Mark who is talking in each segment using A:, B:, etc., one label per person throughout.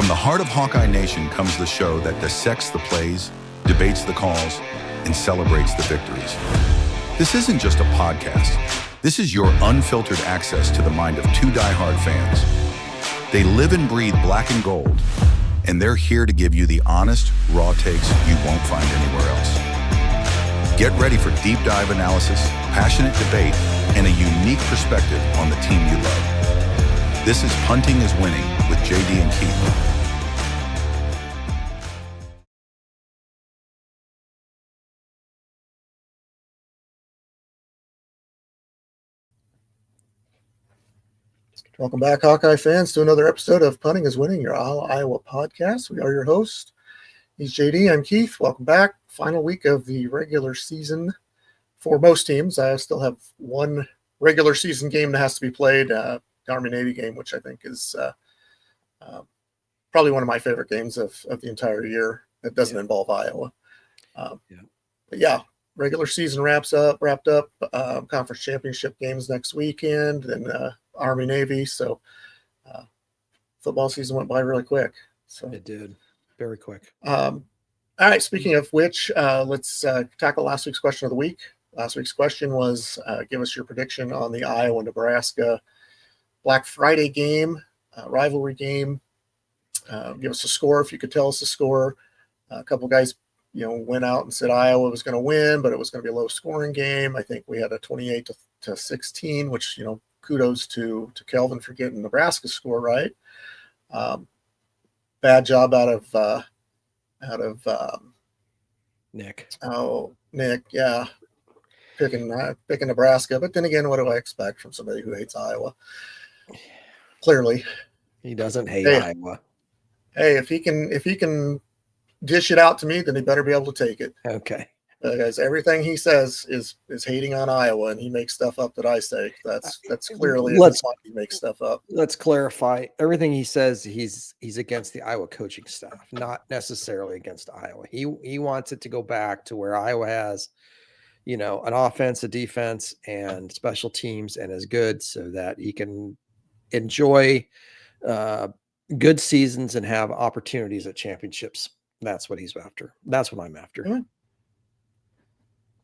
A: From the heart of Hawkeye Nation comes the show that dissects the plays, debates the calls, and celebrates the victories. This isn't just a podcast. This is your unfiltered access to the mind of two diehard fans. They live and breathe black and gold, and they're here to give you the honest, raw takes you won't find anywhere else. Get ready for deep dive analysis, passionate debate, and a unique perspective on the team you love. This is Punting is Winning with JD and Keith.
B: Welcome back, Hawkeye fans, to another episode of Punting is Winning, your Iowa podcast. We are your hosts. He's JD. I'm Keith. Welcome back. Final week of the regular season for most teams. I still have one regular season game that has to be played, the Army-Navy game, which I think is probably one of my favorite games of the entire year. It doesn't involve Iowa. But yeah, regular season wrapped up. Conference championship games next weekend, and Army-Navy. So football season went by really quick. So
C: it did. Very quick.
B: All right. Speaking of which, let's tackle last week's question of the week. Last week's question was, give us your prediction on the Iowa-Nebraska Black Friday game, rivalry game. Give us a score if you could tell us the score. A couple guys, went out and said Iowa was going to win, but it was going to be a low-scoring game. I think we had a 28-16, which kudos to Kelvin for getting Nebraska's score right. Bad job out of
C: Nick.
B: Oh, Nick, yeah, picking Nebraska. But then again, what do I expect from somebody who hates Iowa? Clearly,
C: he doesn't hate Iowa.
B: Hey, if he can dish it out to me, then he better be able to take it.
C: Okay.
B: Guys, everything he says is hating on Iowa, and he makes stuff up that I say. That's clearly he makes stuff up.
C: Let's clarify. Everything he says, he's against the Iowa coaching staff, not necessarily against Iowa. He wants it to go back to where Iowa has, an offense, a defense, and special teams, and is good, so that he can enjoy good seasons and have opportunities at championships. That's what he's after. That's what I'm after.
B: Mm-hmm.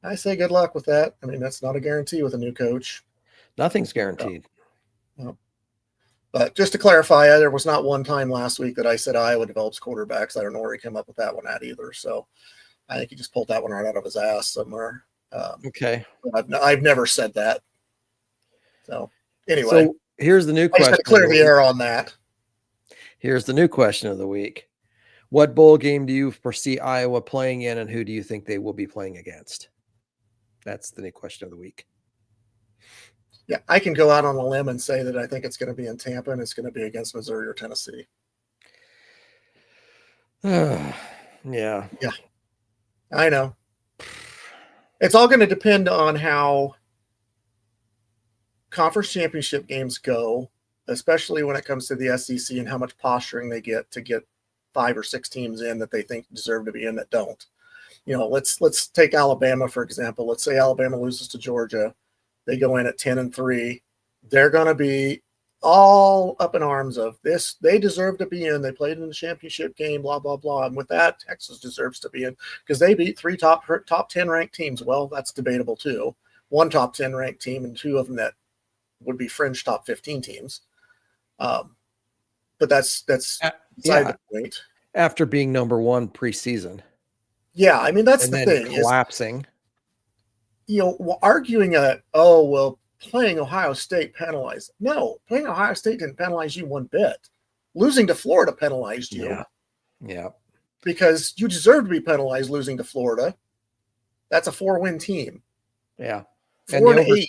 B: I say good luck with that. I mean, that's not a guarantee with a new coach.
C: Nothing's guaranteed.
B: No. But just to clarify, there was not one time last week that I said Iowa develops quarterbacks. I don't know where he came up with that one at either. So I think he just pulled that one right out of his ass somewhere.
C: Okay.
B: I've never said that. So anyway.
C: So here's the new question.
B: I just had to clear the air on that.
C: Here's the new question of the week. What bowl game do you foresee Iowa playing in, and who do you think they will be playing against? That's the new question of the week.
B: Yeah, I can go out on a limb and say that I think it's going to be in Tampa, and it's going to be against Missouri or Tennessee.
C: Yeah.
B: Yeah, I know. It's all going to depend on how conference championship games go, especially when it comes to the SEC and how much posturing they get to get 5 or 6 teams in that they think deserve to be in that don't. Let's take Alabama, for example. Let's say Alabama loses to Georgia. They go in at 10-3. They're going to be all up in arms of this. They deserve to be in. They played in the championship game, blah, blah, blah. And with that, Texas deserves to be in because they beat 3 top 10 ranked teams. Well, that's debatable too. 1 top 10 ranked team and 2 of them that would be fringe top 15 teams. But that's beside the point.
C: After being number 1 preseason.
B: Yeah, I mean, that's the thing.
C: Collapsing.
B: Arguing playing Ohio State penalized. No, playing Ohio State didn't penalize you one bit. Losing to Florida penalized you.
C: Yeah.
B: Because you deserve to be penalized losing to Florida. That's a 4-win team.
C: Yeah.
B: 4-8.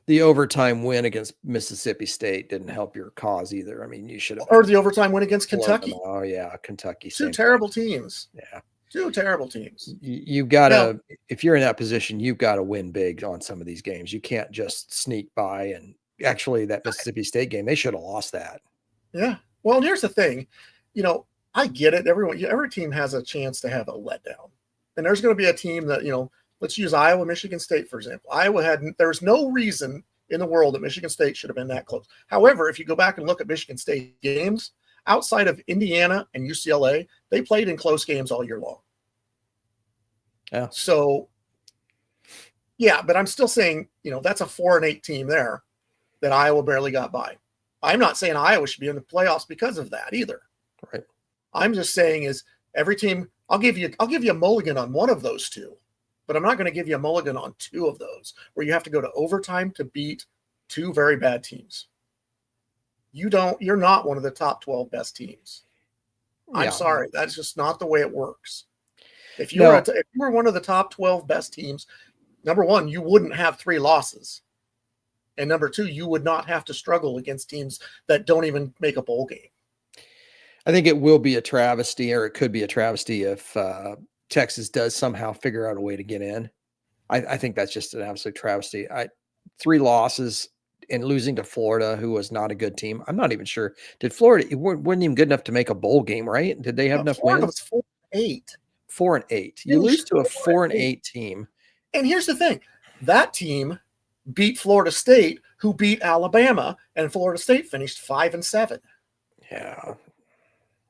C: The overtime win against Mississippi State didn't help your cause either. I mean, you should have.
B: Or the overtime win against Kentucky.
C: Oh, yeah, Kentucky.
B: 2 terrible teams.
C: Yeah.
B: 2 terrible teams.
C: You've got to, if you're in that position, you've got to win big on some of these games. You can't just sneak by. And actually, that Mississippi State game, they should have lost that.
B: Yeah. Well, and here's the thing. I get it. Every team has a chance to have a letdown. And there's going to be a team that, let's use Iowa, Michigan State, for example. There's no reason in the world that Michigan State should have been that close. However, if you go back and look at Michigan State games, outside of Indiana and UCLA, they played in close games all year long.
C: Yeah.
B: So, yeah, but I'm still saying, that's a 4-8 team there that Iowa barely got by. I'm not saying Iowa should be in the playoffs because of that either.
C: Right.
B: I'm just saying is every team, I'll give you a mulligan on one of those two, but I'm not going to give you a mulligan on two of those where you have to go to overtime to beat two very bad teams. You're not one of the top 12 best teams.
C: Yeah.
B: I'm sorry. That's just not the way it works. If you
C: No.
B: were one of the top 12 best teams, number one, you wouldn't have 3 losses. And number two, you would not have to struggle against teams that don't even make a bowl game.
C: I think it will be a travesty, or it could be a travesty if Texas does somehow figure out a way to get in. I think that's just an absolute travesty. 3 losses and losing to Florida, who was not a good team. I'm not even sure. Did Florida, it wasn't even good enough to make a bowl game, right? Did they have enough
B: Florida
C: wins?
B: was 4-8.
C: 4-8. You lose to a 4-8 team.
B: And here's the thing. That team beat Florida State, who beat Alabama, and Florida State finished 5-7.
C: Yeah.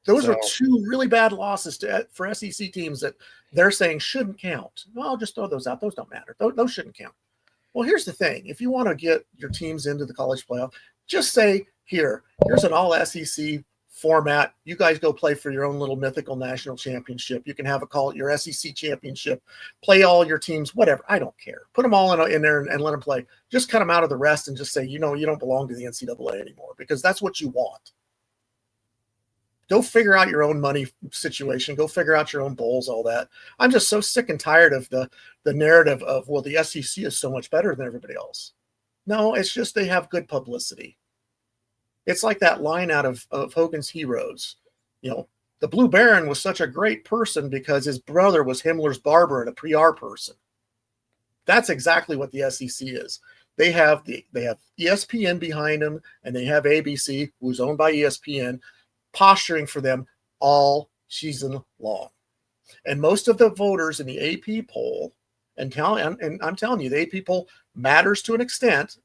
B: Those are 2 really bad losses for SEC teams that they're saying shouldn't count. No, I'll just throw those out. Those don't matter. Those shouldn't count. Well, here's the thing. If you want to get your teams into the college playoff, just say, here's an all SEC format. You guys go play for your own little mythical national championship. You can call it your SEC championship. Play all your teams, whatever. I don't care. Put them all in there and let them play. Just cut them out of the rest and just say, you don't belong to the NCAA anymore, because that's what you want. Go figure out your own money situation. Go figure out your own bowls, all that. I'm just so sick and tired of the narrative of, well, the SEC is so much better than everybody else. No, it's just they have good publicity. It's like that line out of Hogan's Heroes. The Blue Baron was such a great person because his brother was Himmler's barber and a PR person. That's exactly what the SEC is. They have ESPN behind them, and they have ABC, who's owned by ESPN, posturing for them all season long. And most of the voters in the AP poll, and I'm telling you, the AP poll matters to an extent,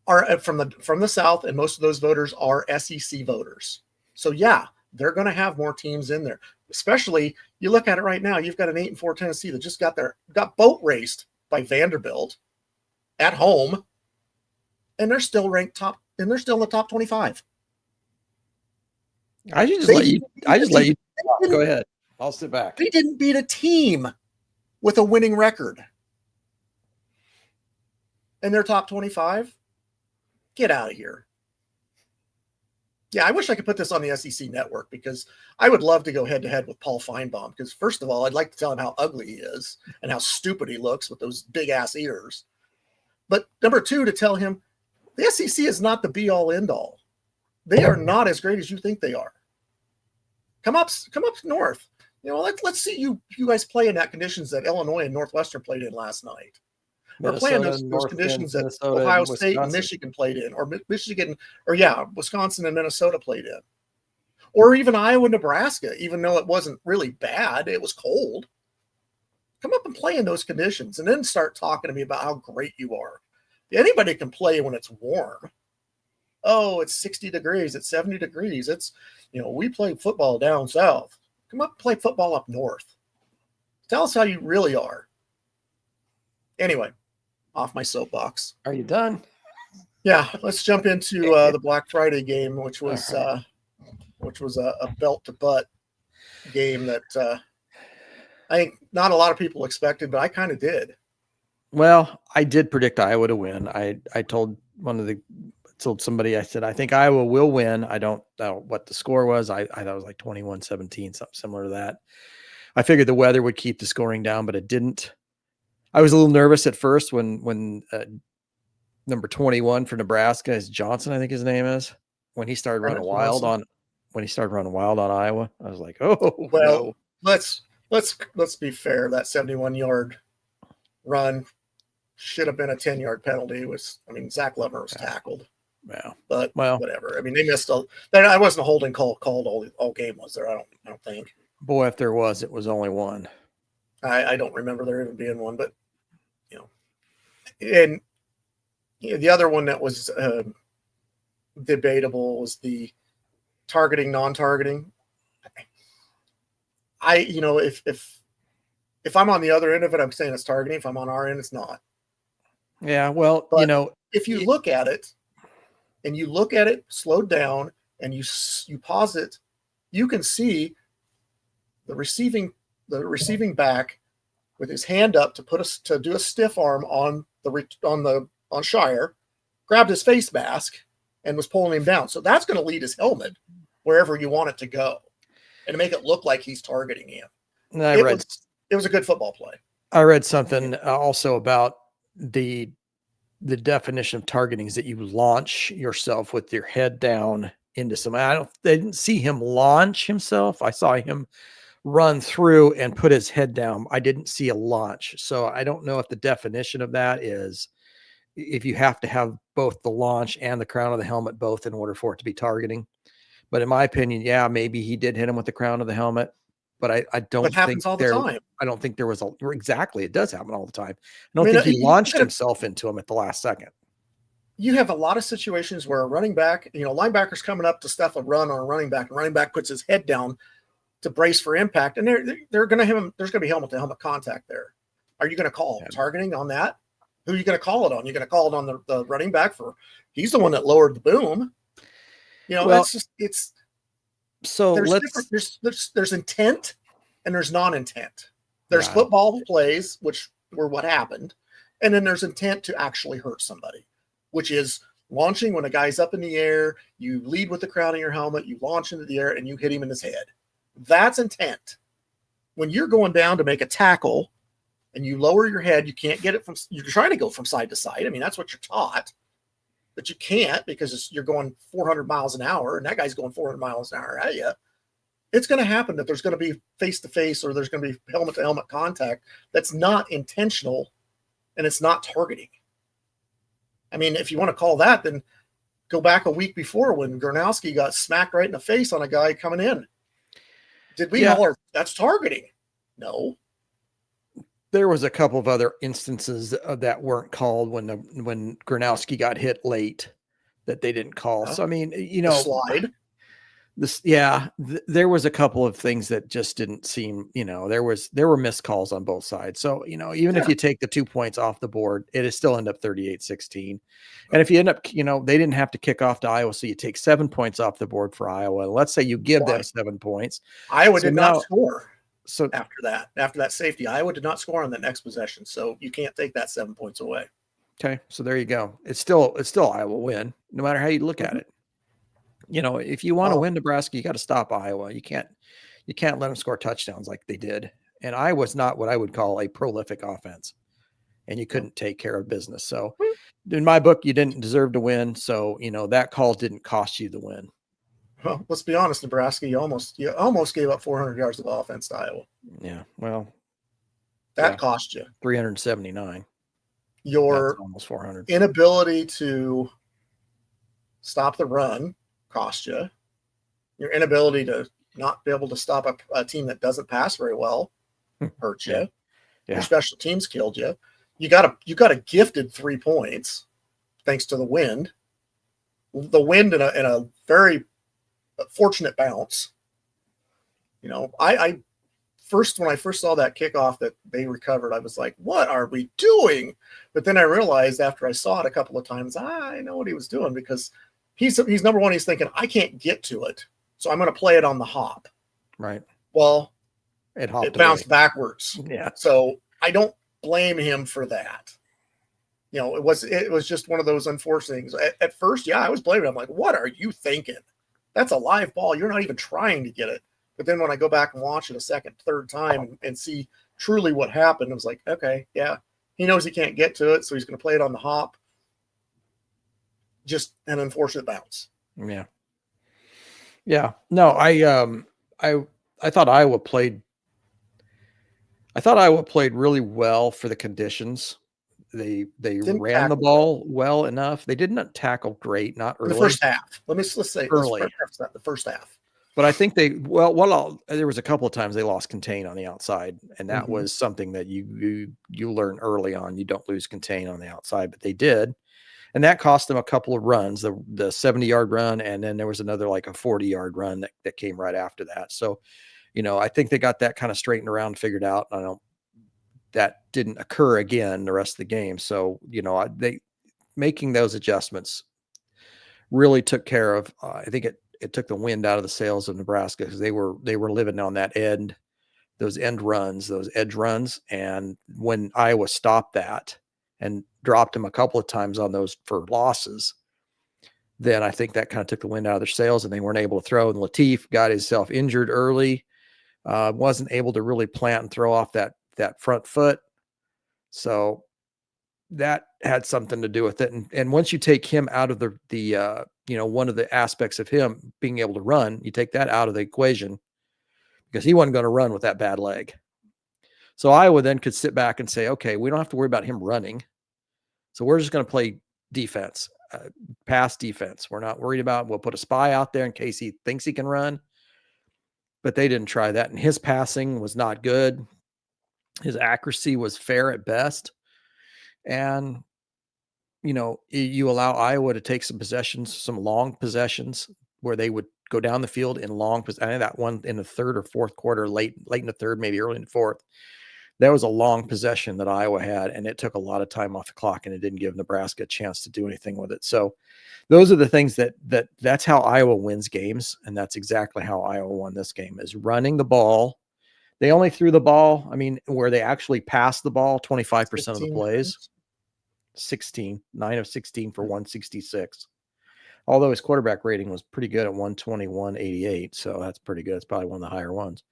B: are from the South, and most of those voters are SEC voters. So yeah, they're going to have more teams in there. Especially, you look at it right now, you've got an 8-4 Tennessee that just got boat raced by Vanderbilt at home, and they're still ranked top, and they're still in the top 25.
C: I just let you go ahead. I'll sit back.
B: They didn't beat a team with a winning record. And they're top 25. Get out of here. Yeah, I wish I could put this on the SEC network, because I would love to go head to head with Paul Feinbaum, because first of all, I'd like to tell him how ugly he is and how stupid he looks with those big ass ears. But number two, to tell him the SEC is not the be all end all. They are not as great as you think they are. Come up north. Let's see you guys play in that conditions that Illinois and Northwestern played in last night. Or play in those conditions that Ohio State and Michigan played in, or Wisconsin and Minnesota played in. Or even Iowa, Nebraska, even though it wasn't really bad, it was cold. Come up and play in those conditions, and then start talking to me about how great you are. Anybody can play when it's warm. Oh, it's 60 degrees, it's 70 degrees. We play football down south. Come up and play football up north. Tell us how you really are. Anyway, off my soapbox.
C: Are you done?
B: Yeah, let's jump into the Black Friday game, which was a belt to butt game that I think not a lot of people expected, but I kind of did.
C: Well, I did predict Iowa to win. I told somebody, I said, I think Iowa will win. I don't know what the score was. I thought it was like 21-17, something similar to that. I figured the weather would keep the scoring down, but it didn't. I was a little nervous at first when number 21 for Nebraska is Johnson, I think his name is, when he started running wild on Iowa. I was like, oh,
B: well,
C: no.
B: Let's be fair. That 71-yard run should have been a 10-yard penalty. Zach Lever was tackled.
C: Yeah,
B: but whatever. They missed I wasn't a holding call called all game, was there? I don't think.
C: Boy, if there was, it was only one.
B: I don't remember there even being one, but and the other one that was debatable was the targeting, non-targeting. If I'm on the other end of it, I'm saying it's targeting. If I'm on our end, it's not.
C: Yeah, well,
B: but if you look at it and you look at it slowed down and you pause it, you can see the receiving back with his hand up to do a stiff arm on Shire, grabbed his face mask and was pulling him down. So that's going to lead his helmet wherever you want it to go and to make it look like he's targeting him. It was a good football play.
C: I read something also about the definition of targeting is that you launch yourself with your head down into somebody. I didn't see him launch himself. I saw him run through and put his head down. I didn't see a launch. So I don't know if the definition of that is if you have to have both the launch and the crown of the helmet both in order for it to be targeting. But in my opinion, yeah, maybe he did hit him with the crown of the helmet. But I don't think
B: all the time.
C: I don't think there was exactly. It does happen all the time. I don't think he launched himself into him at the last second.
B: You have a lot of situations where a running back, linebacker's coming up to stuff a run on a running back, and running back puts his head down to brace for impact, and they're going to have him. There's going to be helmet to helmet contact there. Are you going to call targeting on that? Who are you going to call it on? You're going to call it on the running back he's the one that lowered the boom. So there's intent and there's non-intent. There's football plays, which were what happened. And then there's intent to actually hurt somebody, which is launching when a guy's up in the air, you lead with the crown of your helmet, you launch into the air and you hit him in his head. That's intent. When you're going down to make a tackle and you lower your head, you can't get it you're trying to go from side to side. I mean, that's what you're taught. But you can't because you're going 400 miles an hour and that guy's going 400 miles an hour at you. It's going to happen that there's going to be face-to-face or there's going to be helmet-to-helmet contact that's not intentional and it's not targeting. I mean, if you want to call that, then go back a week before when Gronowski got smacked right in the face on a guy coming in. Did we holler, that's targeting? No.
C: There was a couple of other instances that weren't called when Gronowski got hit late that they didn't call. So, I mean,
B: slide.
C: There was a couple of things that just didn't seem, there were missed calls on both sides. So, even if you take the 2 points off the board, it is still end up 38-16. And if you end up, they didn't have to kick off to Iowa. So you take 7 points off the board for Iowa. Let's say you give them 7 points.
B: Iowa did not score. So after that safety, Iowa did not score on that next possession. So you can't take that 7 points away.
C: Okay. So there you go. It's still Iowa win, no matter how you look at it. If you want to win Nebraska, you got to stop Iowa. You can't let them score touchdowns like they did. And Iowa's not what I would call a prolific offense. And you couldn't take care of business. So in my book, you didn't deserve to win. So, that call didn't cost you the win.
B: Well, let's be honest, Nebraska, you almost gave up 400 yards of offense to Iowa.
C: Yeah, well,
B: that cost you
C: 379.
B: Your
C: almost 400.
B: Inability to stop the run cost you. Your inability to not be able to stop a team that doesn't pass very well hurt you.
C: Yeah.
B: Your special teams killed you. You got a gifted 3 points thanks to the wind. The wind in a very fortunate bounce. When I first saw that kickoff that they recovered, I was like, what are we doing? But then I realized after I saw it a couple of times, I know what he was doing because he's number one. He's thinking, I can't get to it, so I'm going to play it on the hop.
C: Right.
B: Well,
C: it
B: bounced backwards.
C: Yeah.
B: So I don't blame him for that. It was just one of those unfortunate things. At first, I was blaming him. I'm like, what are you thinking? That's a live ball. You're not even trying to get it. But then when I go back and watch it a second, third time and see truly what happened, I was like, okay, yeah, he knows he can't get to it, so he's going to play it on the hop. Just an unfortunate bounce.
C: Yeah. Yeah. No, I thought Iowa played really well for the conditions. They ran the ball well enough. They did not tackle great, not early.
B: The first half. Let's say
C: early.
B: The first half.
C: But I think there was a couple of times they lost contain on the outside, and that was something that you learn early on. You don't lose contain on the outside, but they did. and that cost them a couple of runs, the 70-yard run, and then there was another like a 40-yard run that came right after that. So, I think they got that kind of straightened around and figured out. That didn't occur again the rest of the game. So, they making those adjustments really took care of, I think it took the wind out of the sails of Nebraska, because they were living on that those edge runs. And when Iowa stopped that and dropped them a couple of times on those for losses, then I think that kind of took the wind out of their sails, and they weren't able to throw. And Latif got himself injured early, wasn't able to really plant and throw off that front foot. So that had something to do with it. And once you take him out of the one of the aspects of him being able to run, you take that out of the equation, because he wasn't going to run with that bad leg. So Iowa then could sit back and say, okay, we don't have to worry about him running. So we're just going to play defense, pass defense. We're not worried about, we'll put a spy out there in case he thinks he can run. But they didn't try that. And his passing was not good. His accuracy was fair at best. And, you allow Iowa to take some possessions, some long possessions, where they would go down the field in long possessions. I think that one in the third or fourth quarter, late in the third, maybe early in the fourth, that was a long possession that Iowa had, and it took a lot of time off the clock, and it didn't give Nebraska a chance to do anything with it. So those are the things that's how Iowa wins games. And that's exactly how Iowa won this game, is running the ball. They only threw the ball, where they actually passed the ball 25% of the plays. 9 of 16 for 166. Although his quarterback rating was pretty good at 121.88. So that's pretty good. It's probably one of the higher ones.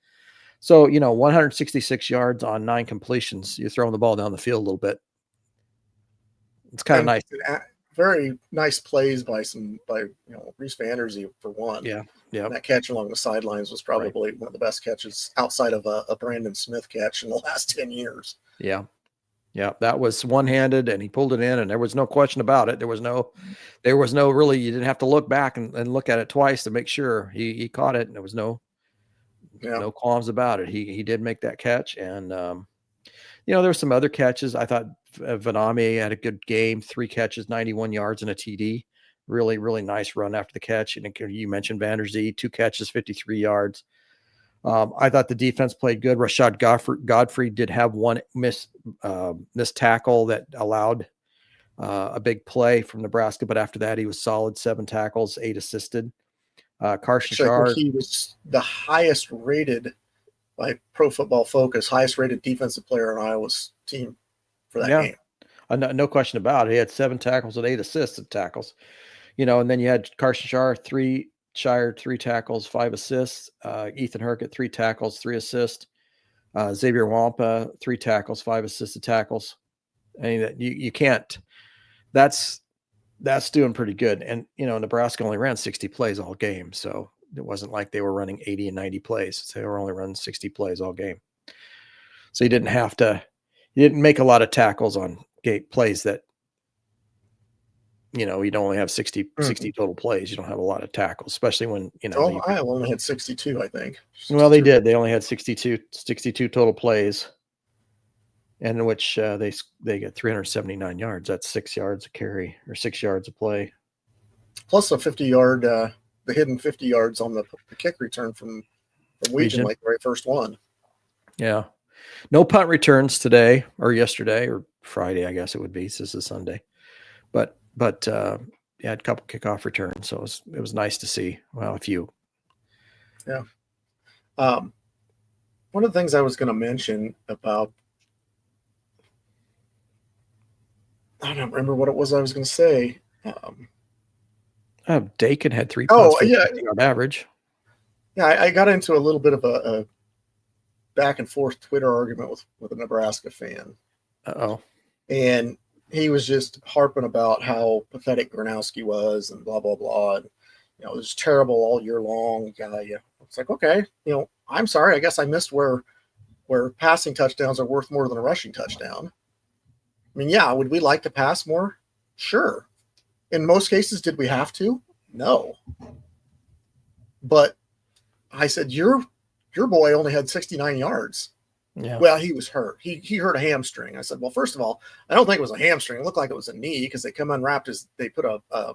C: So, 166 yards on 9 completions. You're throwing the ball down the field a little bit. It's kind of nice.
B: Very nice plays by Reese Vanderzee for one.
C: Yeah.
B: That catch along the sidelines was probably one of the best catches outside of a Brandon Smith catch in the last 10 years.
C: Yeah. Yeah, that was one-handed, and he pulled it in, and there was no question about it. There was no really, you didn't have to look back and look at it twice to make sure he caught it, and there was no qualms about it. He did make that catch, and there were some other catches. I thought Vaname had a good game, 3 catches, 91 yards and a TD. Really, really nice run after the catch. And you mentioned Vanderzee, 2 catches, 53 yards. I thought the defense played good. Rashad Godfrey did have one missed tackle that allowed a big play from Nebraska, but after that, he was solid. 7 tackles, 8 assisted. Carson Shard,
B: he was the highest rated by Pro Football Focus, highest rated defensive player on Iowa's team for that game.
C: No question about it. He had 7 tackles and 8 assisted tackles. And then you had Carson Shard, 3 tackles, 5 assists. Ethan Herkett, 3 tackles, 3 assists. Xavier Wampa, 3 tackles, 5 assisted tackles. You can't. That's doing pretty good. And Nebraska only ran 60 plays all game, so it wasn't like they were running 80 and 90 plays. So they were only running 60 plays all game. So you didn't make a lot of tackles on plays that. You'd only have 60 total plays. You don't have a lot of tackles, especially when,
B: Iowa only had 62, I think. 62.
C: Well, they did. They only had 62 total plays, and in which they get 379 yards. That's 6 yards a carry or 6 yards a play.
B: Plus a 50-yard, the hidden 50 yards on the kick return from Weegan, like the very first one.
C: Yeah. No punt returns today or yesterday or Friday, I guess it would be. This is Sunday. But yeah, had a couple kickoff returns, so it was nice to see. Well, a few.
B: Yeah. One of the things I was going to mention about, I don't remember what it was I was going to say.
C: Dakin had 3 punts for 50-yard average.
B: Yeah, I got into a little bit of a back and forth Twitter argument with a Nebraska fan.
C: Uh-oh.
B: And he was just harping about how pathetic Gronowski was and blah, blah, blah. And, it was terrible all year long. Yeah. It's like, okay, I'm sorry. I guess I missed where passing touchdowns are worth more than a rushing touchdown. Yeah, would we like to pass more? Sure. In most cases, did we have to? No. But I said, your boy only had 69 yards.
C: Yeah.
B: Well, he was hurt. He hurt a hamstring. I said, well, first of all, I don't think it was a hamstring. It looked like it was a knee because they come unwrapped they put a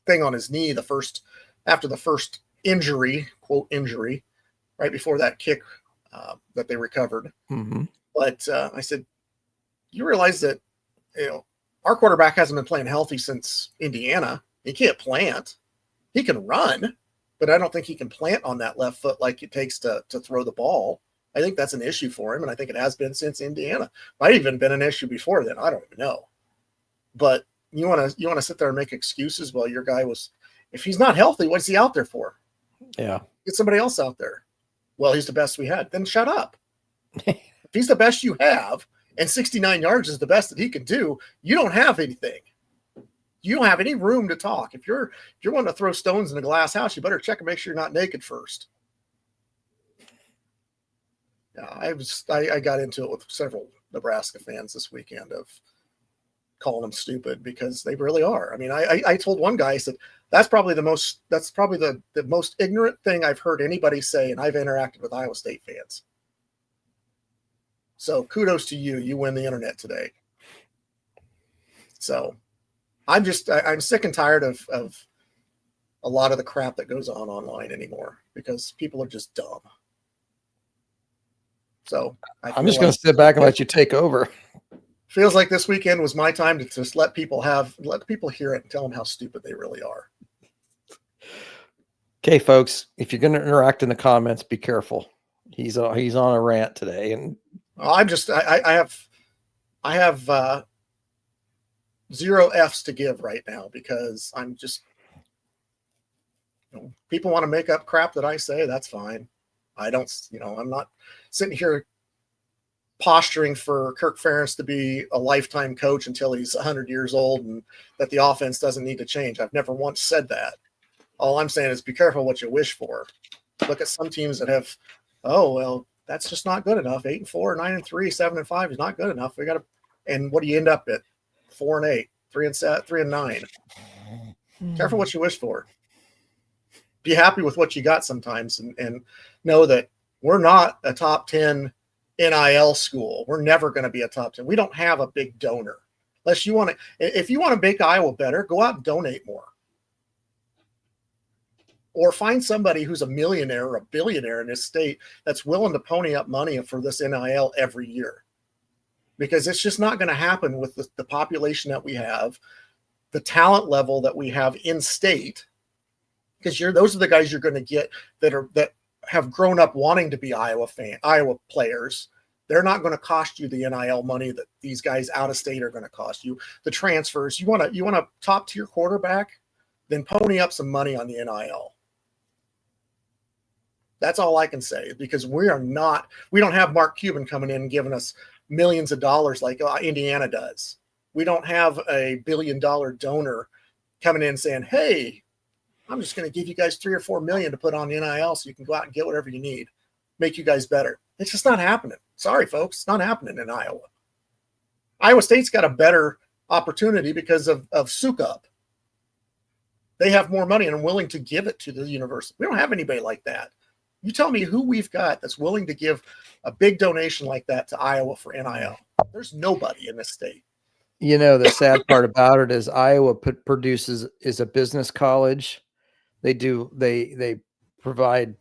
B: thing on his knee after the first injury, quote injury, right before that kick that they recovered.
C: Mm-hmm.
B: But I said, you realize that, our quarterback hasn't been playing healthy since Indiana. He can't plant. He can run, but I don't think he can plant on that left foot like it takes to throw the ball. I think that's an issue for him, and I think it has been since Indiana. Might even been an issue before then. I don't even know. But you want to sit there and make excuses while your guy was, if he's not healthy, what's he out there for?
C: Yeah.
B: Get somebody else out there. Well, he's the best we had. Then shut up. If he's the best you have, and 69 yards is the best that he can do, you don't have anything. You don't have any room to talk. If you're wanting to throw stones in a glass house, you better check and make sure you're not naked first. Yeah, I got into it with several Nebraska fans this weekend of calling them stupid because they really are. I mean, I told one guy, I said, that's probably the most ignorant thing I've heard anybody say, and I've interacted with Iowa State fans. So kudos to you. You win the internet today. So I'm sick and tired of a lot of the crap that goes on online anymore because people are just dumb. So
C: I'm just going to sit back and let you take over.
B: Feels like this weekend was my time to just let people hear it and tell them how stupid they really are.
C: Okay, folks, if you're going to interact in the comments, be careful. He's on a rant today, and
B: I have 0 F's to give right now because I'm just, people want to make up crap that I say. That's fine. I don't, I'm not sitting here posturing for Kirk Ferentz to be a lifetime coach until he's 100 years old and that the offense doesn't need to change. I've never once said that. All I'm saying is be careful what you wish for. Look at some teams that have, oh, well, that's just not good enough. 8-4, 9-3, 7-5 is not good enough. We got to, and what do you end up at? 4-8, 3-9. Careful what you wish for. Be happy with what you got sometimes, and know that we're not a top 10 NIL school. We're never going to be a top 10. We don't have a big donor. Unless you want to, if you want to make Iowa better, go out and donate more. Or find somebody who's a millionaire or a billionaire in this state that's willing to pony up money for this NIL every year. Because it's just not going to happen with the population that we have, the talent level that we have in state. Because those are the guys you're going to get that have grown up wanting to be Iowa players. They're not going to cost you the NIL money that these guys out of state are going to cost you. The transfers, you want a top tier quarterback, then pony up some money on the NIL. That's all I can say, because we don't have Mark Cuban coming in and giving us millions of dollars like Indiana does. We don't have a $1 billion donor coming in saying, hey, I'm just going to give you guys $3 or $4 million to put on the NIL so you can go out and get whatever you need, make you guys better. It's just not happening. Sorry, folks. It's not happening in Iowa. Iowa State's got a better opportunity because of Sukup. They have more money and are willing to give it to the university. We don't have anybody like that. You tell me who we've got that's willing to give a big donation like that to Iowa for NIL. There's nobody in this state.
C: The sad part about it is Iowa is a business college. They provide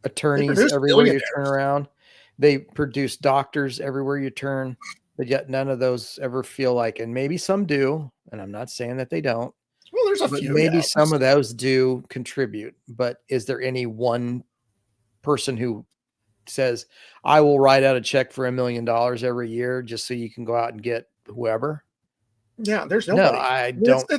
C: attorneys everywhere you turn around. They produce doctors everywhere you turn, but yet none of those ever feel like, and maybe some do, and I'm not saying that they don't.
B: Well, there's a few.
C: Maybe some of those do contribute, but is there any one person who says, I will write out a check for $1 million every year just so you can go out and get whoever?
B: Yeah, there's nobody.
C: No, I don't.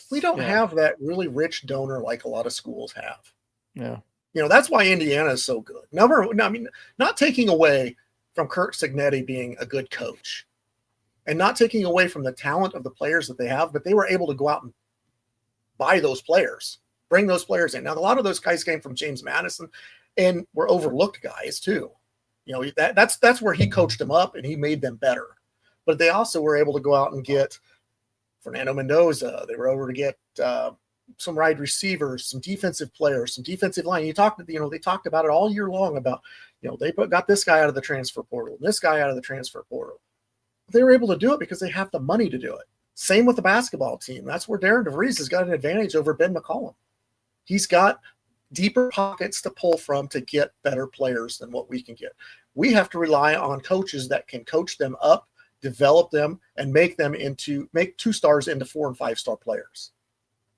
B: We don't have that really rich donor like a lot of schools have.
C: Yeah.
B: That's why Indiana is so good. Not taking away from Kurt Signetti being a good coach and not taking away from the talent of the players that they have, but they were able to go out and buy those players, bring those players in. Now, a lot of those guys came from James Madison and were overlooked guys too. That's where he coached them up and he made them better. But they also were able to go out and get Fernando Mendoza. They were able to get some wide receivers, some defensive players, some defensive line. They talked about it all year long about, they got this guy out of the transfer portal, and this guy out of the transfer portal. They were able to do it because they have the money to do it. Same with the basketball team. That's where Darren DeVries has got an advantage over Ben McCollum. He's got deeper pockets to pull from to get better players than what we can get. We have to rely on coaches that can coach them up, develop them, and make 2 stars into 4 and 5 star players.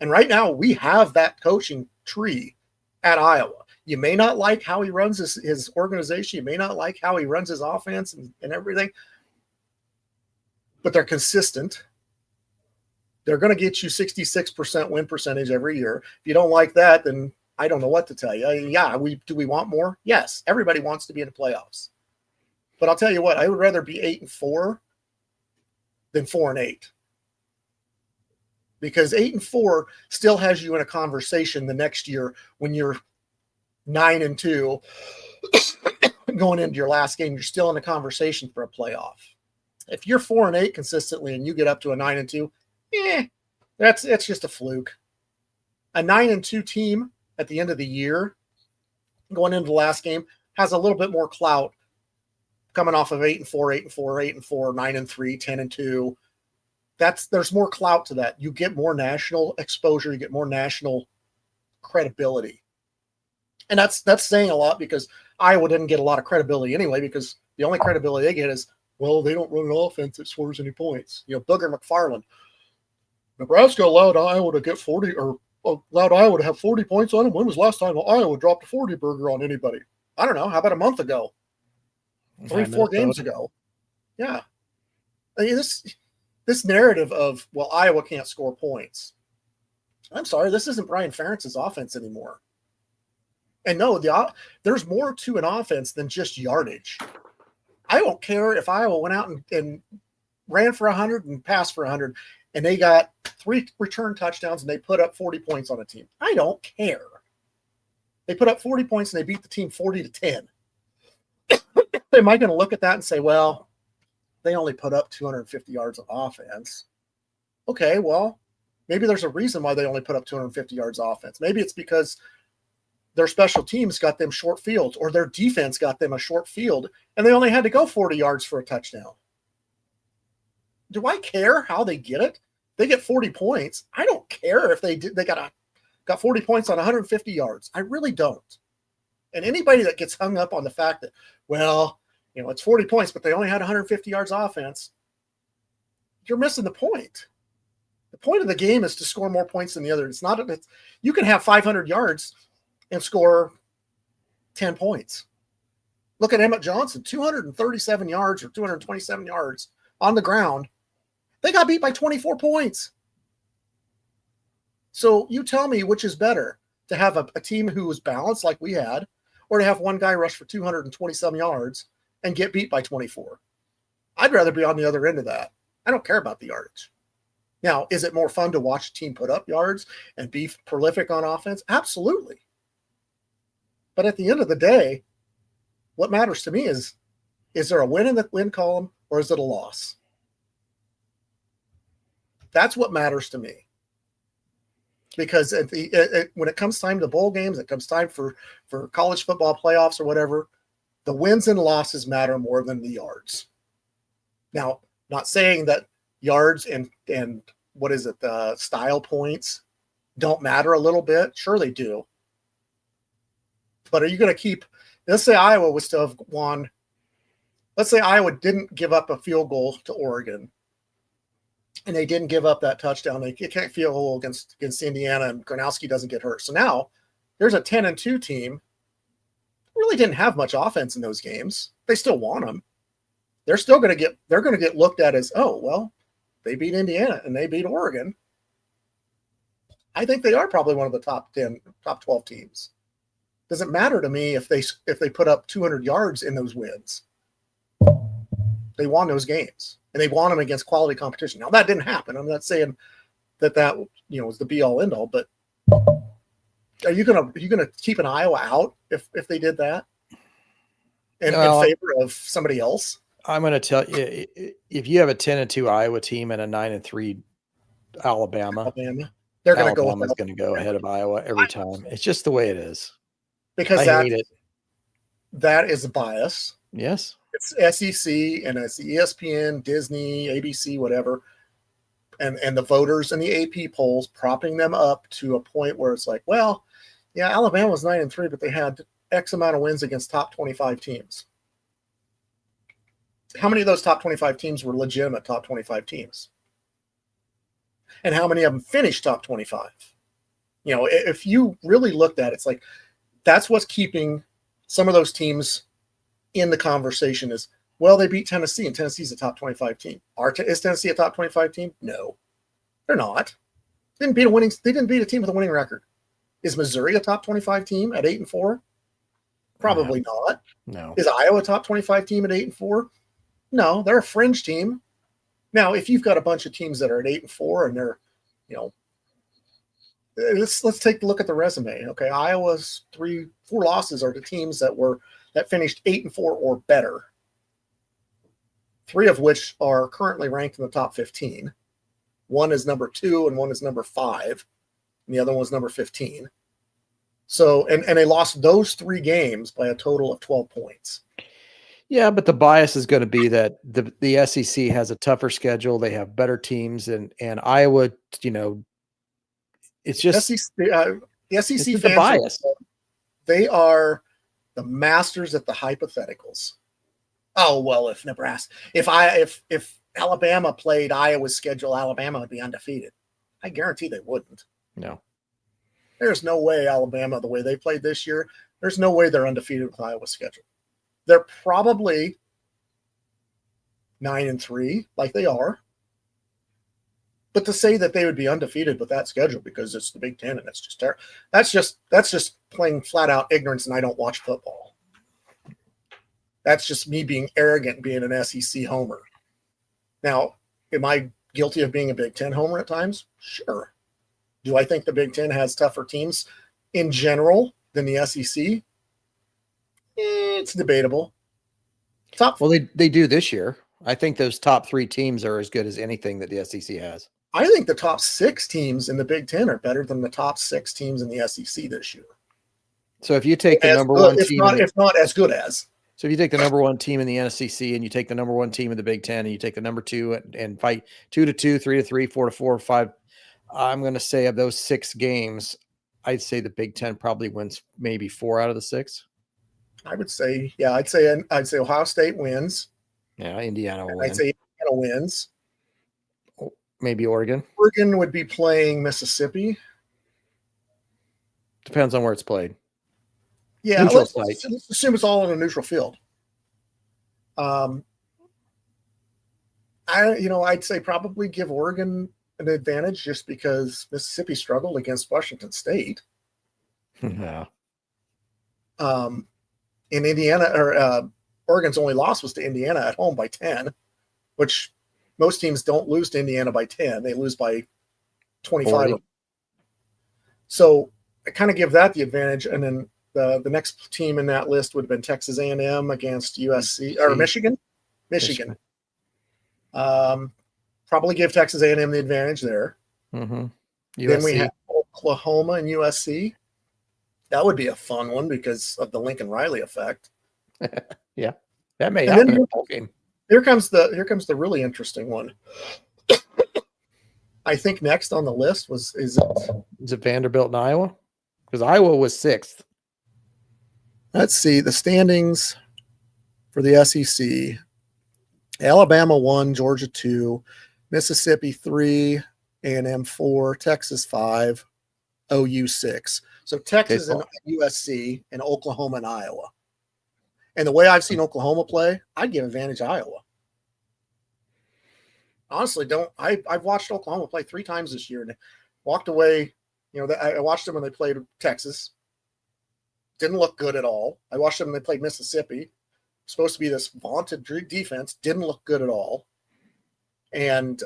B: And right now we have that coaching tree at Iowa. You may not like how he runs his organization. You may not like how he runs his offense and everything, but they're consistent. They're going to get you 66% win percentage every year. If you don't like that, then I don't know what to tell you. Yeah, do we want more? Yes, everybody wants to be in the playoffs. But I'll tell you what, I would rather be 8-4 than 4-8. Because 8-4 still has you in a conversation the next year when you're 9-2 going into your last game. You're still in a conversation for a playoff. If you're 4-8 consistently and you get up to a 9-2, that's just a fluke. A 9-2 team at the end of the year, going into the last game, has a little bit more clout coming off of 8-4, 8-4, 8-4, 9-3, 10-2. There's more clout to that. You get more national exposure, you get more national credibility. And that's saying a lot, because Iowa didn't get a lot of credibility anyway, because the only credibility they get is, well, they don't run an offense that scores any points. Booger McFarland. Nebraska allowed Iowa to get 40, or allowed Iowa to have 40 points on them. When was the last time Iowa dropped a 40 burger on anybody? I don't know. How about a month ago? 3-4 games ago. Yeah. I mean, this narrative of, well, Iowa can't score points. I'm sorry, this isn't Brian Ferentz's offense anymore. And no, there's more to an offense than just yardage. I don't care if Iowa went out and ran for 100 and passed for 100, and they got 3 return touchdowns and they put up 40 points on a team. I don't care. They put up 40 points and they beat the team 40-10. Am I going to look at that and say, well, they only put up 250 yards of offense? Okay, well, maybe there's a reason why they only put up 250 yards of offense. Maybe it's because their special teams got them short fields, or their defense got them a short field, and they only had to go 40 yards for a touchdown. Do I care how they get it? They get 40 points. I don't care if they got 40 points on 150 yards. I really don't. And anybody that gets hung up on the fact that, well, it's 40 points, but they only had 150 yards offense, you're missing the point. The point of the game is to score more points than the other. You can have 500 yards and score 10 points. Look at Emmett Johnson, 237 yards or 227 yards on the ground. They got beat by 24 points. So you tell me which is better, to have a team who was balanced like we had, or to have one guy rush for 227 yards and get beat by 24. I'd rather be on the other end of that. I don't care about the yardage. Now, is it more fun to watch a team put up yards and be prolific on offense? Absolutely. But at the end of the day, what matters to me is there a win in the win column, or is it a loss? That's what matters to me. Because when it comes time to bowl games, it comes time for college football playoffs or whatever, the wins and losses matter more than the yards. Now, not saying that yards and what is it, the style points don't matter a little bit. Sure they do. But are you going to keep, let's say Iowa was to have won, let's say Iowa didn't give up a field goal to Oregon, and they didn't give up that touchdown. They can't field goal against Indiana, and Cornhuskers doesn't get hurt. So now there's a 10-2 team. Really didn't have much offense in those games. They still won them. They're going to get looked at as, oh, well, they beat Indiana and they beat Oregon. I think they are probably one of the top 10, top 12 teams. Doesn't matter to me if they put up 200 yards in those wins. They won those games, and they won them against quality competition. Now, that didn't happen. I'm not saying that was the be all end all, but are you gonna keep an Iowa out if they did that in favor of somebody else?
C: I'm going to tell you, if you have a 10-2 Iowa team and a 9-3 Alabama,
B: They're going to go
C: Alabama's going to go ahead of Iowa every time. It's just the way it is.
B: because
C: I hate it.
B: that is a bias.
C: Yes.
B: It's SEC and it's ESPN, Disney, ABC, whatever, and the voters and the AP polls propping them up to a point where it's like, well, yeah, Alabama was 9-3, but they had X amount of wins against top 25 teams. How many of those top 25 teams were legitimate top 25 teams? And how many of them finished top 25? You know, if you really looked at it, it's like that's what's keeping some of those teams in the conversation is, well, they beat Tennessee, and Tennessee's a top 25 team. Is Tennessee a top 25 team? No, they're not. They didn't beat a team with a winning record. Is Missouri a top 25 team at 8-4? Probably not.
C: No.
B: Is Iowa a top 25 team at 8-4? No, they're a fringe team. Now, if you've got a bunch of teams that are at 8-4 and they're, you know, let's take a look at the resume. Okay, Iowa's 4 losses are to teams that finished 8-4 or better. 3 of which are currently ranked in the top 15. One is number 2 and one is number 5. And the other one was number 15. So, and they lost those 3 games by a total of 12 points.
C: Yeah, but the bias is going to be that the SEC has a tougher schedule. They have better teams, and Iowa, you know, it's just
B: the SEC fans.
C: The bias.
B: They are the masters at the hypotheticals. Oh well, if Nebraska, if Alabama played Iowa's schedule, Alabama would be undefeated. I guarantee they wouldn't.
C: No,
B: there's no way Alabama, the way they played this year, there's no way they're undefeated with Iowa's schedule. They're probably 9-3, like they are. But to say that they would be undefeated with that schedule because it's the Big Ten and it's just terrible, that's just plain flat out ignorance, and I don't watch football. That's just me being arrogant, being an SEC homer. Now, am I guilty of being a Big Ten homer at times? Sure. Do I think the Big Ten has tougher teams in general than the SEC? It's debatable.
C: Well, they do this year. I think those top 3 teams are as good as anything that the SEC has.
B: I think the top 6 teams in the Big Ten are better than the top 6 teams in the SEC this year.
C: So if you take the number 1 team,
B: if not as good as.
C: So if you take the number 1 team in the SEC and you take the number 1 team in the Big Ten and you take the number 2 and fight 2-2, 3-3, 4-4, 5, I'm going to say of those 6 games, I'd say the Big Ten probably wins maybe 4 out of the 6.
B: I would say, yeah, I'd say Ohio State wins.
C: Yeah, Indiana will win.
B: I'd say Indiana wins.
C: Maybe Oregon.
B: Oregon would be playing Mississippi.
C: Depends on where it's played.
B: Yeah, let's assume it's all on a neutral field. I'd say probably give Oregon an advantage just because Mississippi struggled against Washington State.
C: Yeah.
B: In Indiana, or Oregon's only loss was to Indiana at home by 10, which most teams don't lose to Indiana by 10. They lose by 25.
C: 40.
B: So I kind of give that the advantage. And then the next team in that list would have been Texas A&M against USC or Michigan. Probably give Texas A&M the advantage there.
C: Mm-hmm.
B: Then we have Oklahoma and USC. That would be a fun one because of the Lincoln Riley effect.
C: Yeah, that may happen in the whole game.
B: Here comes the really interesting one. I think next on the list is
C: it Vanderbilt and Iowa? Because Iowa was 6th.
B: Let's see the standings for the SEC. Alabama 1, Georgia 2, Mississippi 3, A&M 4, Texas 5, OU 6. So Texas and USC and Oklahoma and Iowa. And the way I've seen Oklahoma play, I'd give advantage to Iowa. Honestly, I've watched Oklahoma play 3 times this year and walked away. You know, I watched them when they played Texas. Didn't look good at all. I watched them when they played Mississippi. Supposed to be this vaunted defense. Didn't look good at all. And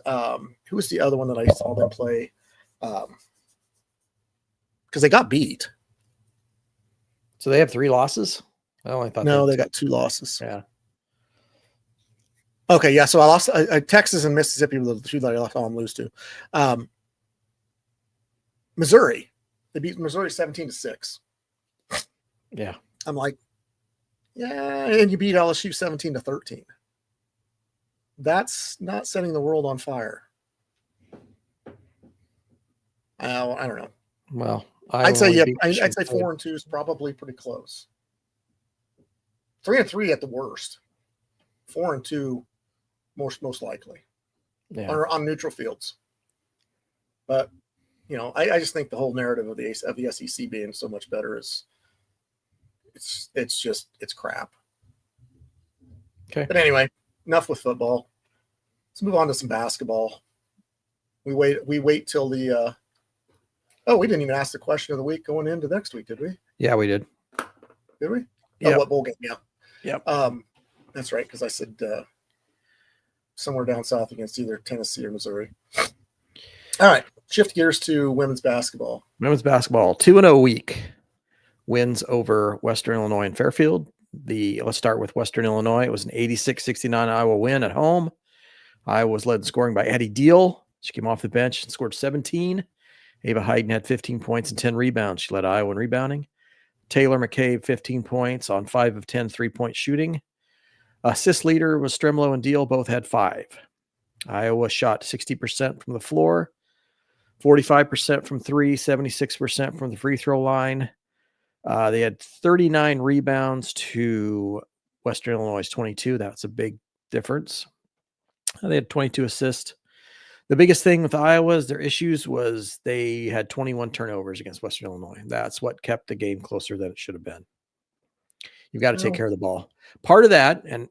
B: who was the other one that I saw them play? Because they got beat.
C: So they have 3 losses? I only thought
B: no, they got 2 losses.
C: Yeah.
B: Okay, yeah. So I lost Texas and Mississippi were the 2 that I saw them lose to. Missouri. They beat Missouri 17-6.
C: Yeah.
B: I'm like, yeah, and you beat LSU 17-13. That's not setting the world on fire. I don't know.
C: Well,
B: I'd say
C: beat
B: I'd
C: Michigan
B: say
C: State.
B: 4-2 is probably pretty close. 3-3 at the worst. 4-2 most likely.
C: Yeah.
B: On neutral fields. But I just think the whole narrative of the SEC being so much better is it's crap.
C: Okay.
B: But anyway, enough with football. Let's move on to some basketball. We wait till the we didn't even ask the question of the week going into next week, did we?
C: Yeah, we did.
B: Did we?
C: Yeah.
B: Oh, what bowl game? Yeah.
C: Yep.
B: That's right, because I said somewhere down south against either Tennessee or Missouri. All right, shift gears to women's basketball.
C: Women's basketball, 2-0 week. Wins over Western Illinois and Fairfield. Let's start with Western Illinois. It was an 86-69 Iowa win at home. Iowa was led in scoring by Addie Deal. She came off the bench and scored 17. Ava Hayden had 15 points and 10 rebounds. She led Iowa in rebounding. Taylor McCabe, 15 points on 5 of 10 three-point shooting. Assist leader was Stremlow and Deal. Both had 5. Iowa shot 60% from the floor, 45% from 3, 76% from the free throw line. They had 39 rebounds to Western Illinois' 22. That's a big difference. They had 22 assists. The biggest thing with Iowa is their issues was they had 21 turnovers against Western Illinois. That's what kept the game closer than it should have been. You've got to take care of the ball. Part of that, and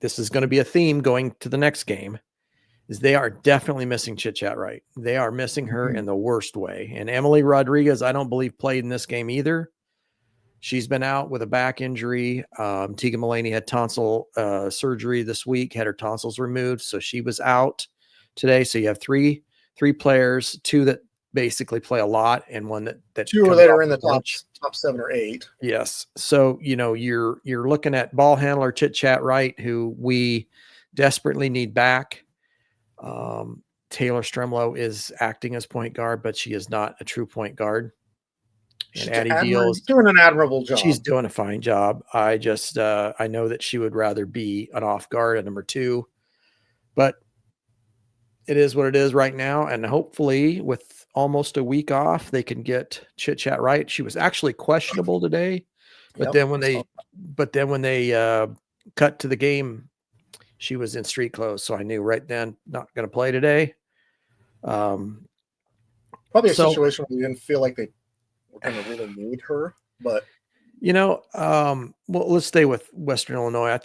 C: this is going to be a theme going to the next game, is they are definitely missing Chit Chat Wright. They are missing her in the worst way. And Emily Rodriguez, I don't believe, played in this game either. She's been out with a back injury. Tegan Mulaney had tonsil surgery this week, had her tonsils removed, so she was out today. So you have three players, 2 that basically play a lot, and 1 that
B: 2 that are in the top 7 or 8.
C: Yes. So you're looking at ball handler Chit Chat Wright, who we desperately need back. Taylor Stremlow is acting as point guard, but she is not a true point guard. And Addie Deal is
B: doing an admirable job.
C: She's doing a fine job. I just I know that she would rather be an off guard at number 2, but it is what it is right now. And hopefully with almost a week off, they can get Chit Chat Right. She was actually questionable today, but then when they cut to the game, she was in street clothes. So I knew right then not going to play today.
B: Probably a situation where you didn't feel like they were going to really need her, but
C: well, let's stay with Western Illinois. I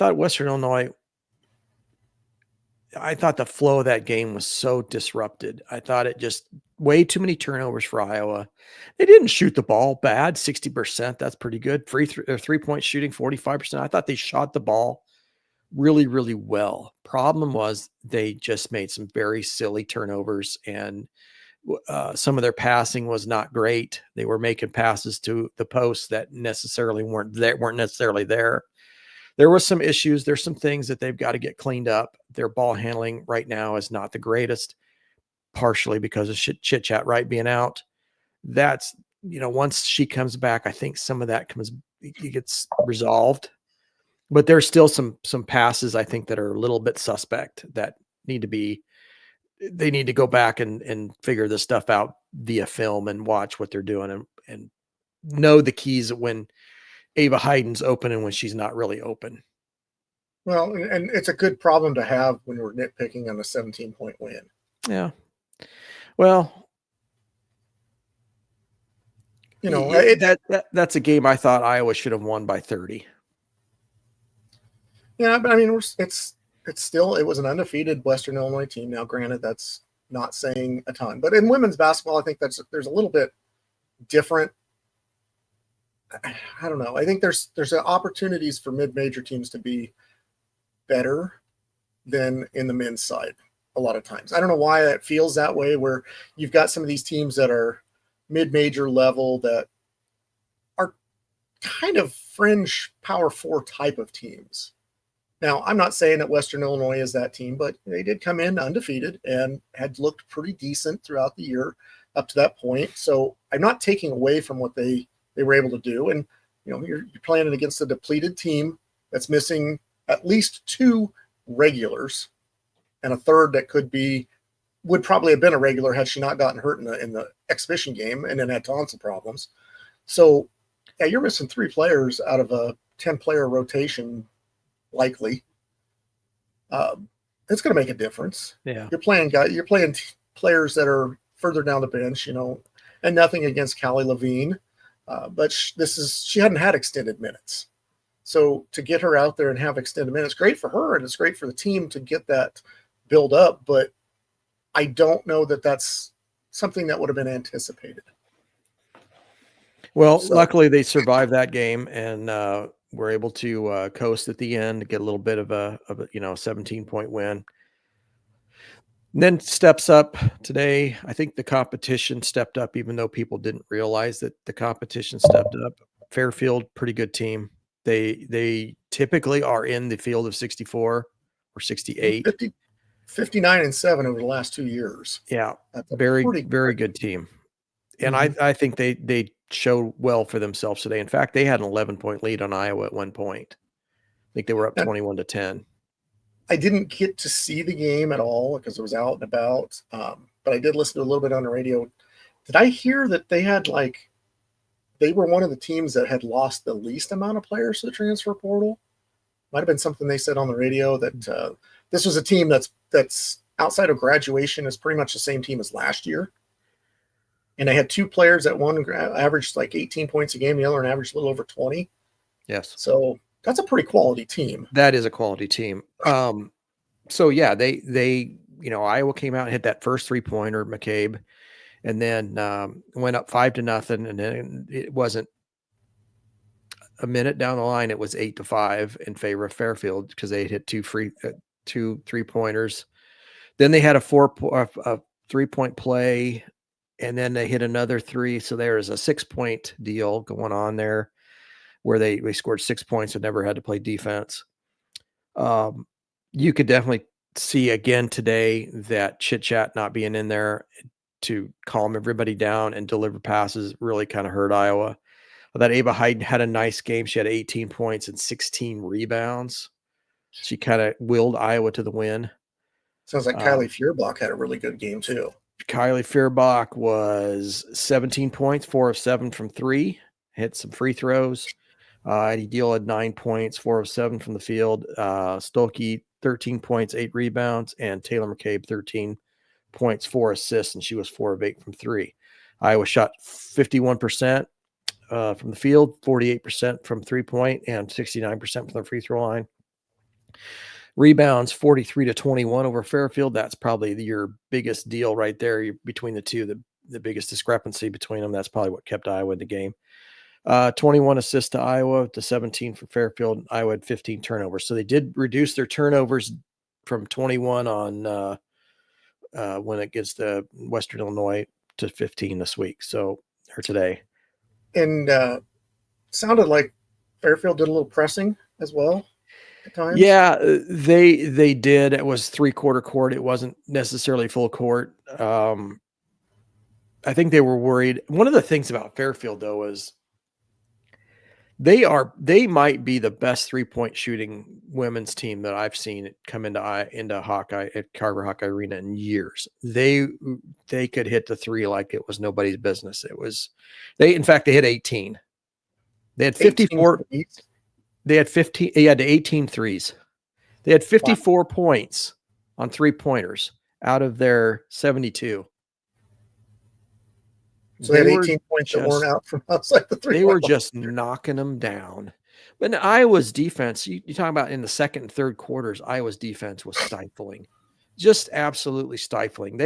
C: thought the flow of that game was so disrupted. I thought it just way too many turnovers for Iowa. They didn't shoot the ball bad, 60%. That's pretty good. 3-point shooting, 45%. I thought they shot the ball really, really well. Problem was they just made some very silly turnovers, and some of their passing was not great. They were making passes to the posts that weren't necessarily there. There were some issues. There's some things that they've got to get cleaned up. Their ball handling right now is not the greatest, partially because of Chit Chat Right being out. That's, once she comes back, I think some of that gets resolved. But there's still some passes I think that are a little bit suspect that they need to go back and figure this stuff out via film and watch what they're doing and know the keys when Ava Hayden's open and when she's not really open.
B: Well, and it's a good problem to have when we're nitpicking on a 17-point win.
C: Yeah. Well, that's a game I thought Iowa should have won by 30.
B: Yeah, but I mean, it was an undefeated Western Illinois team. Now, granted, that's not saying a ton, but in women's basketball, I think there's a little bit different. I don't know. I think there's opportunities for mid-major teams to be better than in the men's side a lot of times. I don't know why it feels that way, where you've got some of these teams that are mid-major level that are kind of fringe Power 4 type of teams. Now, I'm not saying that Western Illinois is that team, but they did come in undefeated and had looked pretty decent throughout the year up to that point. So I'm not taking away from what they were able to do. And, you're playing against a depleted team that's missing at least 2 regulars and a third that would probably have been a regular had she not gotten hurt in the exhibition game and then had tonsil problems. So, yeah, you're missing 3 players out of a 10-player rotation, likely. It's going to make a difference.
C: Yeah.
B: You're playing players that are further down the bench, and nothing against Callie Levine. But she hadn't had extended minutes. So to get her out there and have extended minutes, great for her, and it's great for the team to get that build up. But I don't know that that's something that would have been anticipated.
C: Well, luckily they survived that game and were able to coast at the end, get a little bit of a 17-point win. And then steps up today. I think the competition stepped up, even though people didn't realize that the competition stepped up. Fairfield, pretty good team. They typically are in the field of 64 or 68.
B: 59-7 over the last 2 years.
C: Yeah, very good team. And I think they showed well for themselves today. In fact, they had an 11-point lead on Iowa at one point. I think they were up 21-10.
B: I didn't get to see the game at all because it was out and about, but I did listen to a little bit on the radio. Did I hear that they were one of the teams that had lost the least amount of players to the transfer portal? Might have been something they said on the radio that this was a team that's outside of graduation is pretty much the same team as last year. And they had 2 players that one averaged like 18 points a game, the other one averaged a little over 20.
C: Yes.
B: So that's a pretty quality team.
C: That is a quality team. So yeah, they Iowa came out and hit that first 3-pointer, McCabe, and then went up 5-0, and then it wasn't a minute down the line, it was 8-5 in favor of Fairfield because they hit 2 3-pointers. Then they had a 3-point play, and then they hit another 3. So there is a 6-point deal going on there where they scored 6 points and never had to play defense. You could definitely see again today that chit chat not being in there to calm everybody down and deliver passes really kind of hurt Iowa. That Ava Hayden had a nice game. She had 18 points and 16 rebounds. She kind of willed Iowa to the win.
B: Sounds like Kylie Feuerbach had a really good game too.
C: Kylie Feuerbach was 17 points, 4 of 7 from 3, hit some free throws. Eddie Deal had 9 points, 4 of 7 from the field. Stolke, 13 points, 8 rebounds, and Taylor McCabe, 13 points, 4 assists, and she was 4 of 8 from 3. Iowa shot 51% from the field, 48% from 3-point, and 69% from the free throw line. Rebounds 43-21 over Fairfield. That's probably your biggest deal right there between the two, the biggest discrepancy between them. That's probably what kept Iowa in the game. 21 assists to Iowa to 17 for Fairfield. Iowa had 15 turnovers. So they did reduce their turnovers from 21 on when it gets to Western Illinois to 15 this week. So, or today.
B: And sounded like Fairfield did a little pressing as well at times.
C: Yeah, they did. It was 3/4 court. It wasn't necessarily full court. I think they were worried. One of the things about Fairfield though is they might be the best 3-point shooting women's team that I've seen come into Hawkeye at Carver Hawkeye Arena in years. They could hit the 3 like it was nobody's business. In fact, they hit 18. They had 54. They had 15. They had 18 threes. They had 54 points on 3-pointers out of their 72.
B: So they had 18 points that weren't out from outside the 3.
C: They were just knocking them down. But in Iowa's defense, you talk about in the second and third quarters, Iowa's defense was stifling, just absolutely stifling.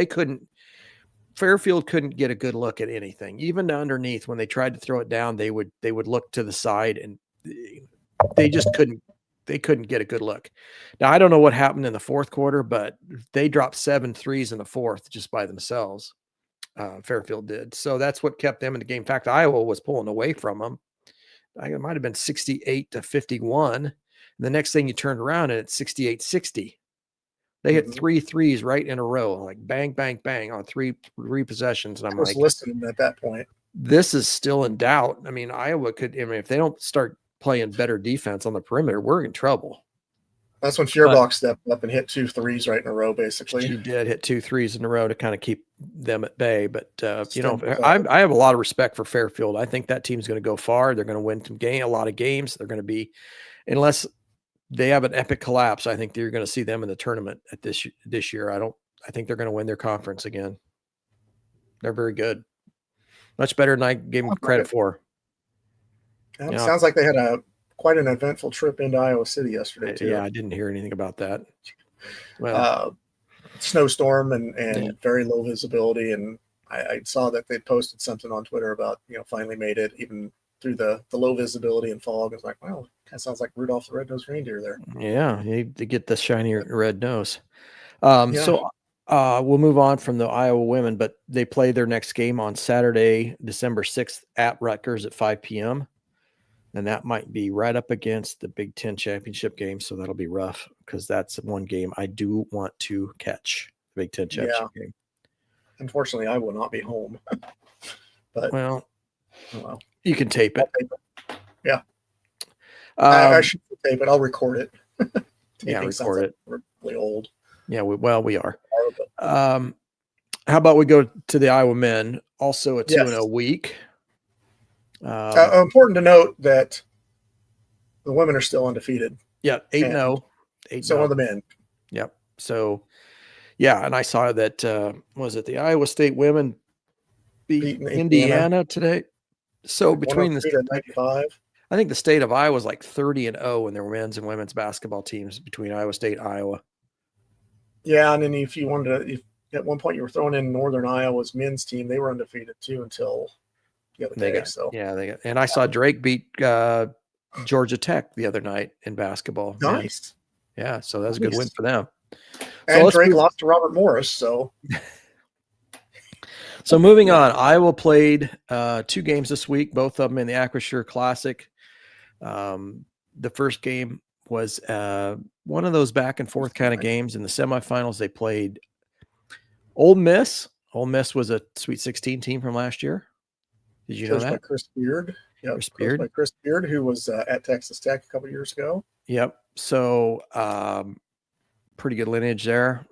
C: Fairfield couldn't get a good look at anything. Even underneath, when they tried to throw it down, they would look to the side, and they just couldn't get a good look. Now, I don't know what happened in the fourth quarter, but they dropped 7 threes in the fourth just by themselves. Fairfield did. So that's what kept them in the game. In fact, Iowa was pulling away from them. It might have been 68-51. And The next thing you turned around and it's 68-60. They hit 3 threes right in a row, like bang, bang, bang on three possessions. And I'm like,
B: listening at that point.
C: This is still in doubt. I mean, Iowa could, if they don't start playing better defense on the perimeter, we're in trouble.
B: That's when Feuerbach stepped up and hit 2 threes right in a row, basically.
C: She did hit 2 threes in a row to kind of keep them at bay. But, I have a lot of respect for Fairfield. I think that team's going to go far. They're going to win a lot of games. They're going to be, unless they have an epic collapse, I think you're going to see them in the tournament at this year. I think they're going to win their conference again. They're very good. Much better than I gave them credit for.
B: Sounds like they had quite an eventful trip into Iowa City yesterday, too.
C: Yeah, I didn't hear anything about that. Well,
B: snowstorm and very low visibility. And I saw that they posted something on Twitter about, finally made it even through the low visibility and fog. It's like, wow, kind of sounds like Rudolph the Red-Nosed Reindeer there.
C: Yeah, you need to get the shiny red nose. So we'll move on from the Iowa women, but they play their next game on Saturday, December 6th at Rutgers at 5 p.m. And that might be right up against the Big Ten championship game. So that'll be rough because that's one game I do want to catch, the Big Ten championship game.
B: Unfortunately, I will not be home. But
C: you can tape it.
B: Yeah. I should tape it. I'll record it.
C: Record it.
B: We're really old.
C: Yeah, we are. How about we go to the Iowa men? Also a 2-0 week.
B: Important to note that the women are still undefeated.
C: Yeah, 8-0.
B: So are the men.
C: Yep. So, and I saw that, was it the Iowa State women beat Indiana today? So between the
B: 95.
C: I think the state of Iowa is like 30-0 in their men's and women's basketball teams between Iowa State and Iowa. Yeah,
B: and then if you wanted to, at one point you were throwing in Northern Iowa's men's team, they were undefeated too until the other day.
C: And I saw Drake beat Georgia Tech the other night in basketball.
B: Nice.
C: Yeah, so that's a good win for them.
B: And Drake lost to Robert Morris, so.
C: So moving on, Iowa played 2 games this week, both of them in the Acrisure Classic. The first game was one of those back and forth kind of games. In the semifinals, they played Ole Miss. Ole Miss was a Sweet 16 team from last year. Did you know that?
B: By Chris Beard. Yeah,
C: by
B: Chris Beard, who was at Texas Tech a couple of years ago.
C: Yep. So pretty good lineage there.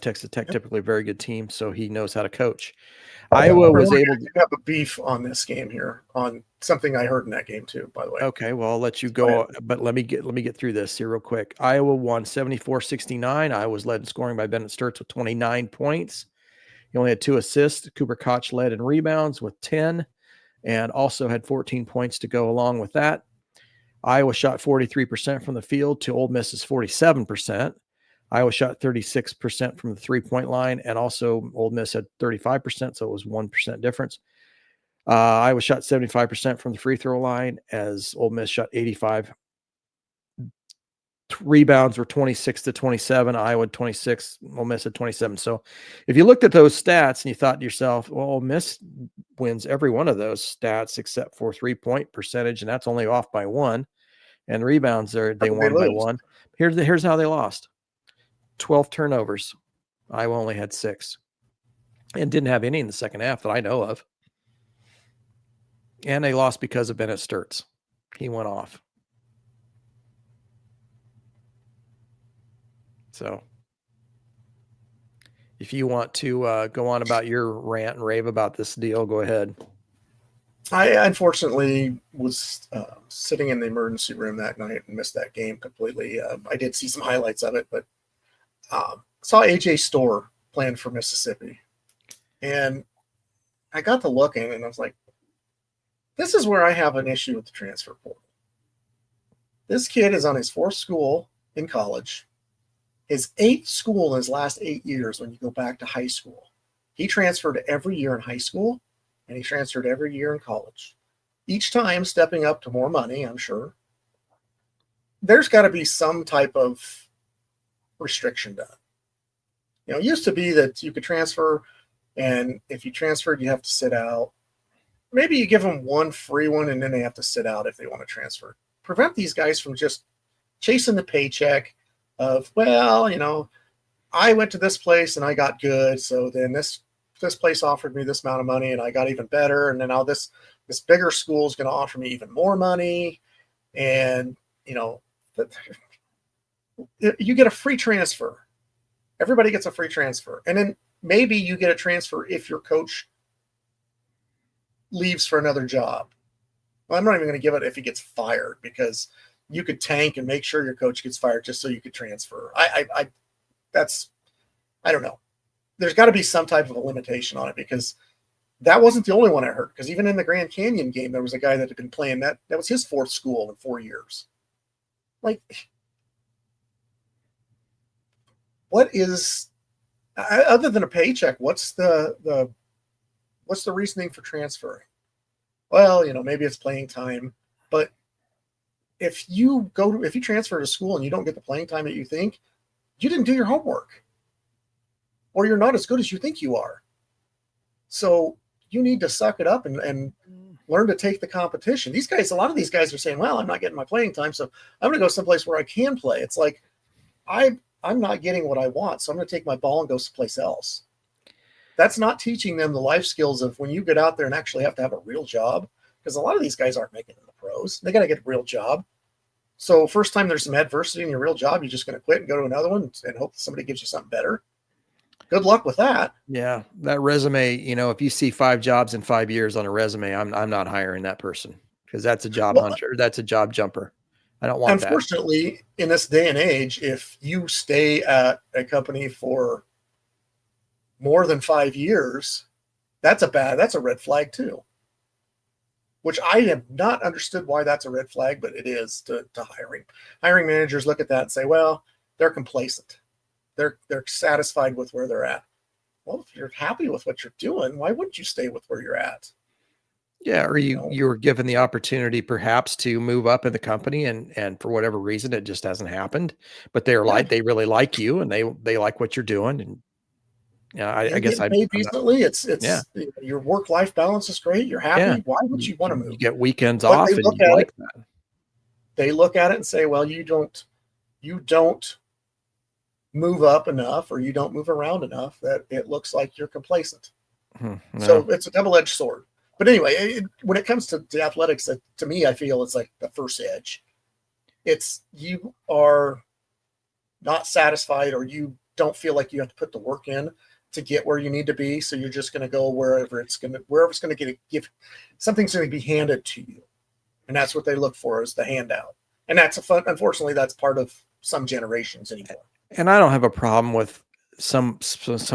C: Texas Tech typically a very good team, so he knows how to coach. Iowa was able to
B: have a beef on this game here on something I heard in that game too, by the way.
C: Okay, well, I'll let you go, but let me get through this here real quick. Iowa won 74-69. Iowa was led in scoring by Bennett Sturts with 29 points. He only had 2 assists. Cooper Koch led in rebounds with 10 and also had 14 points to go along with that. Iowa shot 43% from the field to Ole Miss's 47%. Iowa shot 36% from the 3-point line, and also Ole Miss had 35%, so it was 1% difference. Iowa shot 75% from the free throw line, as Ole Miss shot 85. Rebounds were 26-27. Iowa 26, Ole Miss had 27. So if you looked at those stats and you thought to yourself, well, Ole Miss wins every one of those stats except for 3-point percentage, and that's only off by 1. And rebounds, they won by 1. Here's how they lost. 12 turnovers. Iowa only had 6 and didn't have any in the second half that I know of. And they lost because of Bennett Sturts. He went off. So if you want to go on about your rant and rave about this deal, go ahead.
B: I unfortunately was sitting in the emergency room that night and missed that game completely. I did see some highlights of it, but saw AJ Storr playing for Mississippi. And I got to looking and I was like, this is where I have an issue with the transfer portal. This kid is on his 4th school in college, his 8th school in his last 8 years when you go back to high school. He transferred every year in high school, and he transferred every year in college. Each time stepping up to more money, I'm sure. There's got to be some type of restriction done. It used to be that you could transfer, and if you transferred, you have to sit out. Maybe you give them one free one, and then they have to sit out if they want to transfer. Prevent these guys from just chasing the paycheck of, well, I went to this place and I got good. So then this place offered me this amount of money and I got even better. And then now this bigger school is going to offer me even more money. And, you get a free transfer. Everybody gets a free transfer. And then maybe you get a transfer if your coach leaves for another job. Well, I'm not even going to give it if he gets fired, because you could tank and make sure your coach gets fired just so you could transfer. I don't know. There's got to be some type of a limitation on it, because that wasn't the only one I heard. Because even in the Grand Canyon game, there was a guy that had been playing that was his fourth school in 4 years. Like, what is, other than a paycheck, what's the reasoning for transferring? Well, maybe it's playing time, but if you transfer to school and you don't get the playing time that you think, you didn't do your homework, or you're not as good as you think you are. So you need to suck it up and learn to take the competition. A lot of these guys are saying, well, I'm not getting my playing time, so I'm going to go someplace where I can play. It's like, I'm not getting what I want, so I'm going to take my ball and go someplace else. That's not teaching them the life skills of when you get out there and actually have to have a real job, because a lot of these guys aren't making it in the pros. They got to get a real job. So first time there's some adversity in your real job, you're just going to quit and go to another one and hope somebody gives you something better. Good luck with that.
C: Yeah, that resume, if you see 5 jobs in 5 years on a resume, I'm not hiring that person, because that's a job hunter. That's a job jumper. I don't want that.
B: Unfortunately, in this day and age, if you stay at a company for more than 5 years, that's a red flag too. Which I have not understood why that's a red flag, but it is to hiring. Hiring managers look at that and say, well, they're complacent. They're satisfied with where they're at. Well, if you're happy with what you're doing, why wouldn't you stay with where you're at?
C: Yeah, or you were given the opportunity perhaps to move up in the company, and for whatever reason it just hasn't happened. But they really like you, and they like what you're doing. And I guess I
B: paid decently. It's your work-life balance is great. You're happy.
C: Yeah.
B: Why would you want to move?
C: You get weekends off, and you like that.
B: They look at it and say, well, you don't move up enough, or you don't move around enough that it looks like you're complacent.
C: No.
B: So it's a double-edged sword. But anyway, when it comes to athletics, to me, I feel it's like the first edge. It's you are not satisfied, or you don't feel like you have to put the work in to get where you need to be. So you're just going to go wherever it's going to give something's going to be handed to you. And that's what they look for, is the handout. And unfortunately, that's part of some generations anymore.
C: And I don't have a problem with some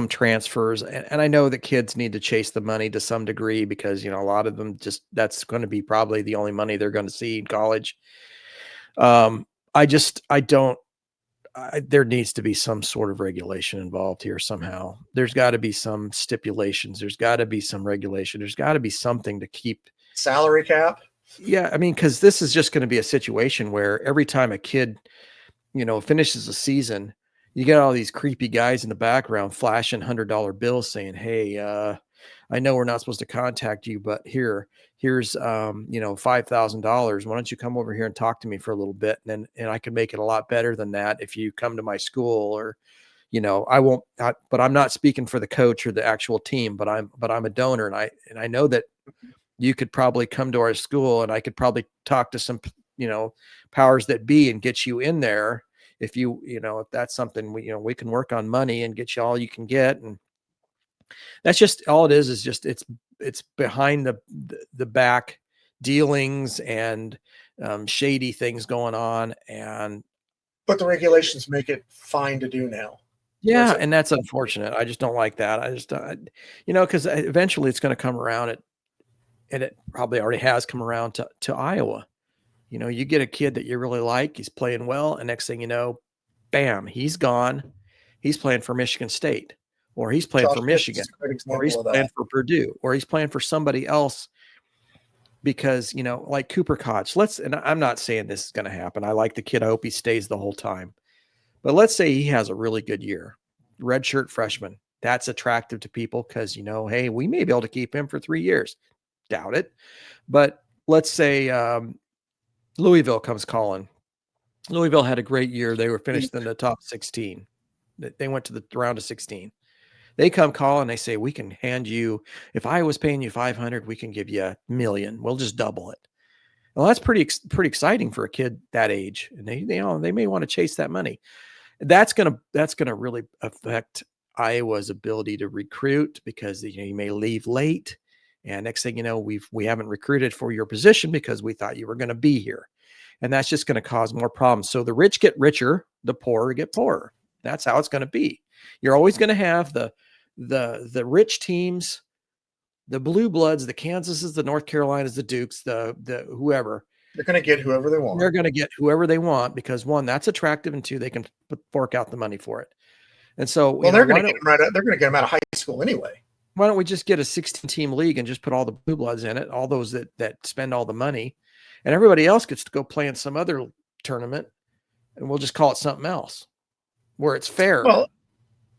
C: transfers. And I know that kids need to chase the money to some degree, because, a lot of them that's going to be probably the only money they're going to see in college. There needs to be some sort of regulation involved here somehow. There's got to be some stipulations. There's got to be some regulation. There's got to be something to keep
B: salary cap.
C: Yeah. I mean, because this is just going to be a situation where every time a kid, finishes a season, you get all these creepy guys in the background flashing $100 bills saying, hey, I know we're not supposed to contact you, but here's $5,000. Why don't you come over here and talk to me for a little bit? And I can make it a lot better than that if you come to my school. Or, but I'm not speaking for the coach or the actual team, but I'm a donor. And I know that you could probably come to our school, and I could probably talk to some, powers that be and get you in there. If if that's something we can work on money and get you all you can get. And that's just all it is just it's behind the back dealings and shady things going on.
B: But the regulations make it fine to do now.
C: Yeah. And that's unfortunate. I just don't like that. I just, because eventually it's going to come around and it probably already has come around to Iowa. You get a kid that you really like, he's playing well, and next thing you know, bam, he's gone. He's playing for Michigan State, or he's playing for Michigan, or he's playing for Purdue, or he's playing for somebody else. Because, like Cooper Koch, and I'm not saying this is going to happen. I like the kid. I hope he stays the whole time. But let's say he has a really good year, redshirt freshman. That's attractive to people because, hey, we may be able to keep him for 3 years. Doubt it. But let's say Louisville comes calling Louisville had a great year. They were finished in the top 16. They went to the round of 16. They come call and they say, we can hand you, if I was paying you 500, we can give you $1 million. We'll just double it. Well, that's pretty exciting for a kid that age. And they may want to chase that money. That's going to really affect Iowa's ability to recruit, because you may leave late. And next thing you know, we haven't recruited for your position because we thought you were going to be here. And that's just going to cause more problems. So the rich get richer, the poor get poorer. That's how it's going to be. You're always going to have the rich teams, the blue bloods, the Kansases, the North Carolinas, the Dukes, the whoever.
B: They're going to get whoever they want.
C: They're going to get whoever they want because, one, that's attractive, and two, they can fork out the money for it. And so,
B: they're going to get them right. They're going to get them out of high school anyway.
C: Why don't we just get a 16-team league and just put all the blue bloods in it, all those that spend all the money, and everybody else gets to go play in some other tournament, and we'll just call it something else where it's fair.
B: Well,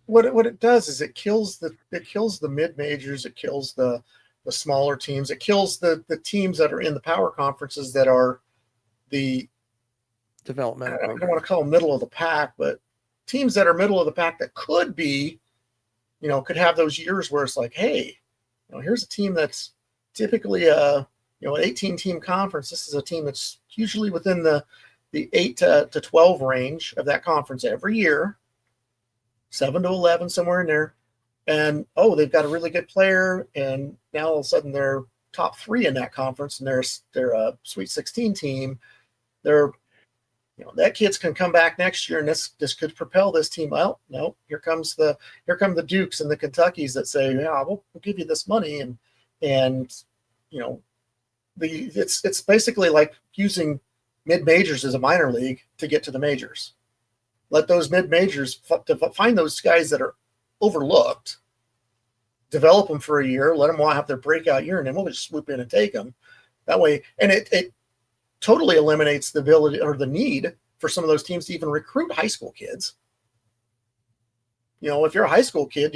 B: what it does is it kills the mid majors, it kills the smaller teams, it kills the teams that are in the power conferences that are the
C: development.
B: I don't want to call them middle of the pack, but teams that are middle of the pack that could be, could have those years where it's like, hey, here's a team that's typically an 18-team conference. This is a team that's usually within the 8 to 12 range of that conference every year, 7 to 11, somewhere in there. And, they've got a really good player, and now all of a sudden they're top 3 in that conference, and they're a Sweet 16 team. They're, that kids can come back next year, and this could propel this team. Well, no, here come the Dukes and the Kentuckys that say, yeah, we'll give you this money, and it's basically like using mid majors as a minor league to get to the majors. Let those mid majors find those guys that are overlooked, develop them for a year, let them all have their breakout year, and then we'll just swoop in and take them that way. And it totally eliminates the ability or the need for some of those teams to even recruit high school kids. If you're a high school kid,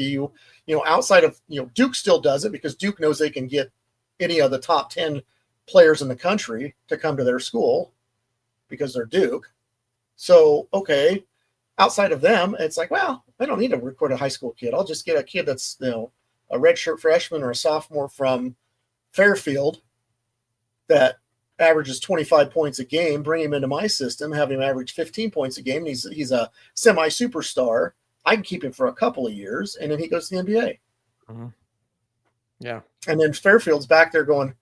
B: outside of, Duke still does it because Duke knows they can get any of the top 10 players in the country to come to their school because they're Duke. So, okay, outside of them, it's like, well, I don't need to recruit a high school kid. I'll just get a kid that's, a redshirt freshman or a sophomore from Fairfield that averages 25 points a game, bring him into my system, have him average 15 points a game. And he's a semi-superstar. I can keep him for a couple of years, and then he goes to the NBA.
C: Mm-hmm. Yeah.
B: And then Fairfield's back there going,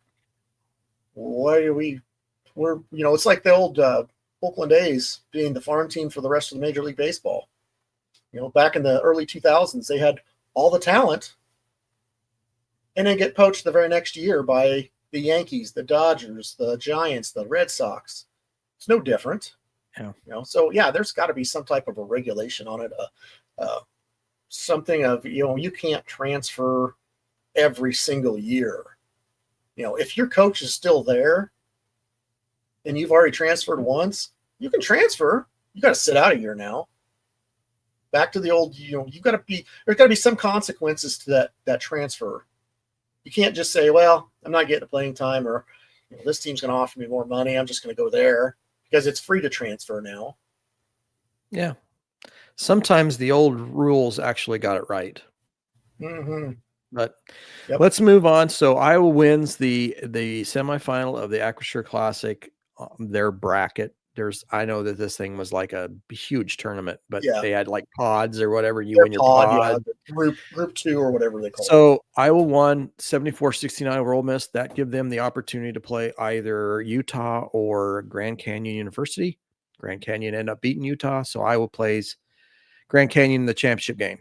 B: it's like the old Oakland A's being the farm team for the rest of the Major League Baseball. Back in the early 2000s, they had all the talent and then get poached the very next year by the Yankees, the Dodgers, the Giants, the Red Sox. It's no different.
C: Yeah.
B: So yeah, there's got to be some type of a regulation on it. Something of, you can't transfer every single year. If your coach is still there and you've already transferred once, you can transfer. You got to sit out a year now. Back to the old, there's got to be some consequences to that transfer. You can't just say, well, I'm not getting playing time, or this team's going to offer me more money, I'm just going to go there, because it's free to transfer now.
C: Yeah. Sometimes the old rules actually got it right.
B: Mm-hmm.
C: But let's move on. So Iowa wins the semifinal of the Acrisure Classic, their bracket. I know that this thing was like a huge tournament, but they had like pods or whatever. You win your pod.
B: Yeah, group 2 or whatever they call it.
C: So Iowa won 74-69 over Ole Miss. That gave them the opportunity to play either Utah or Grand Canyon University. Grand Canyon ended up beating Utah, so Iowa plays Grand Canyon in the championship game.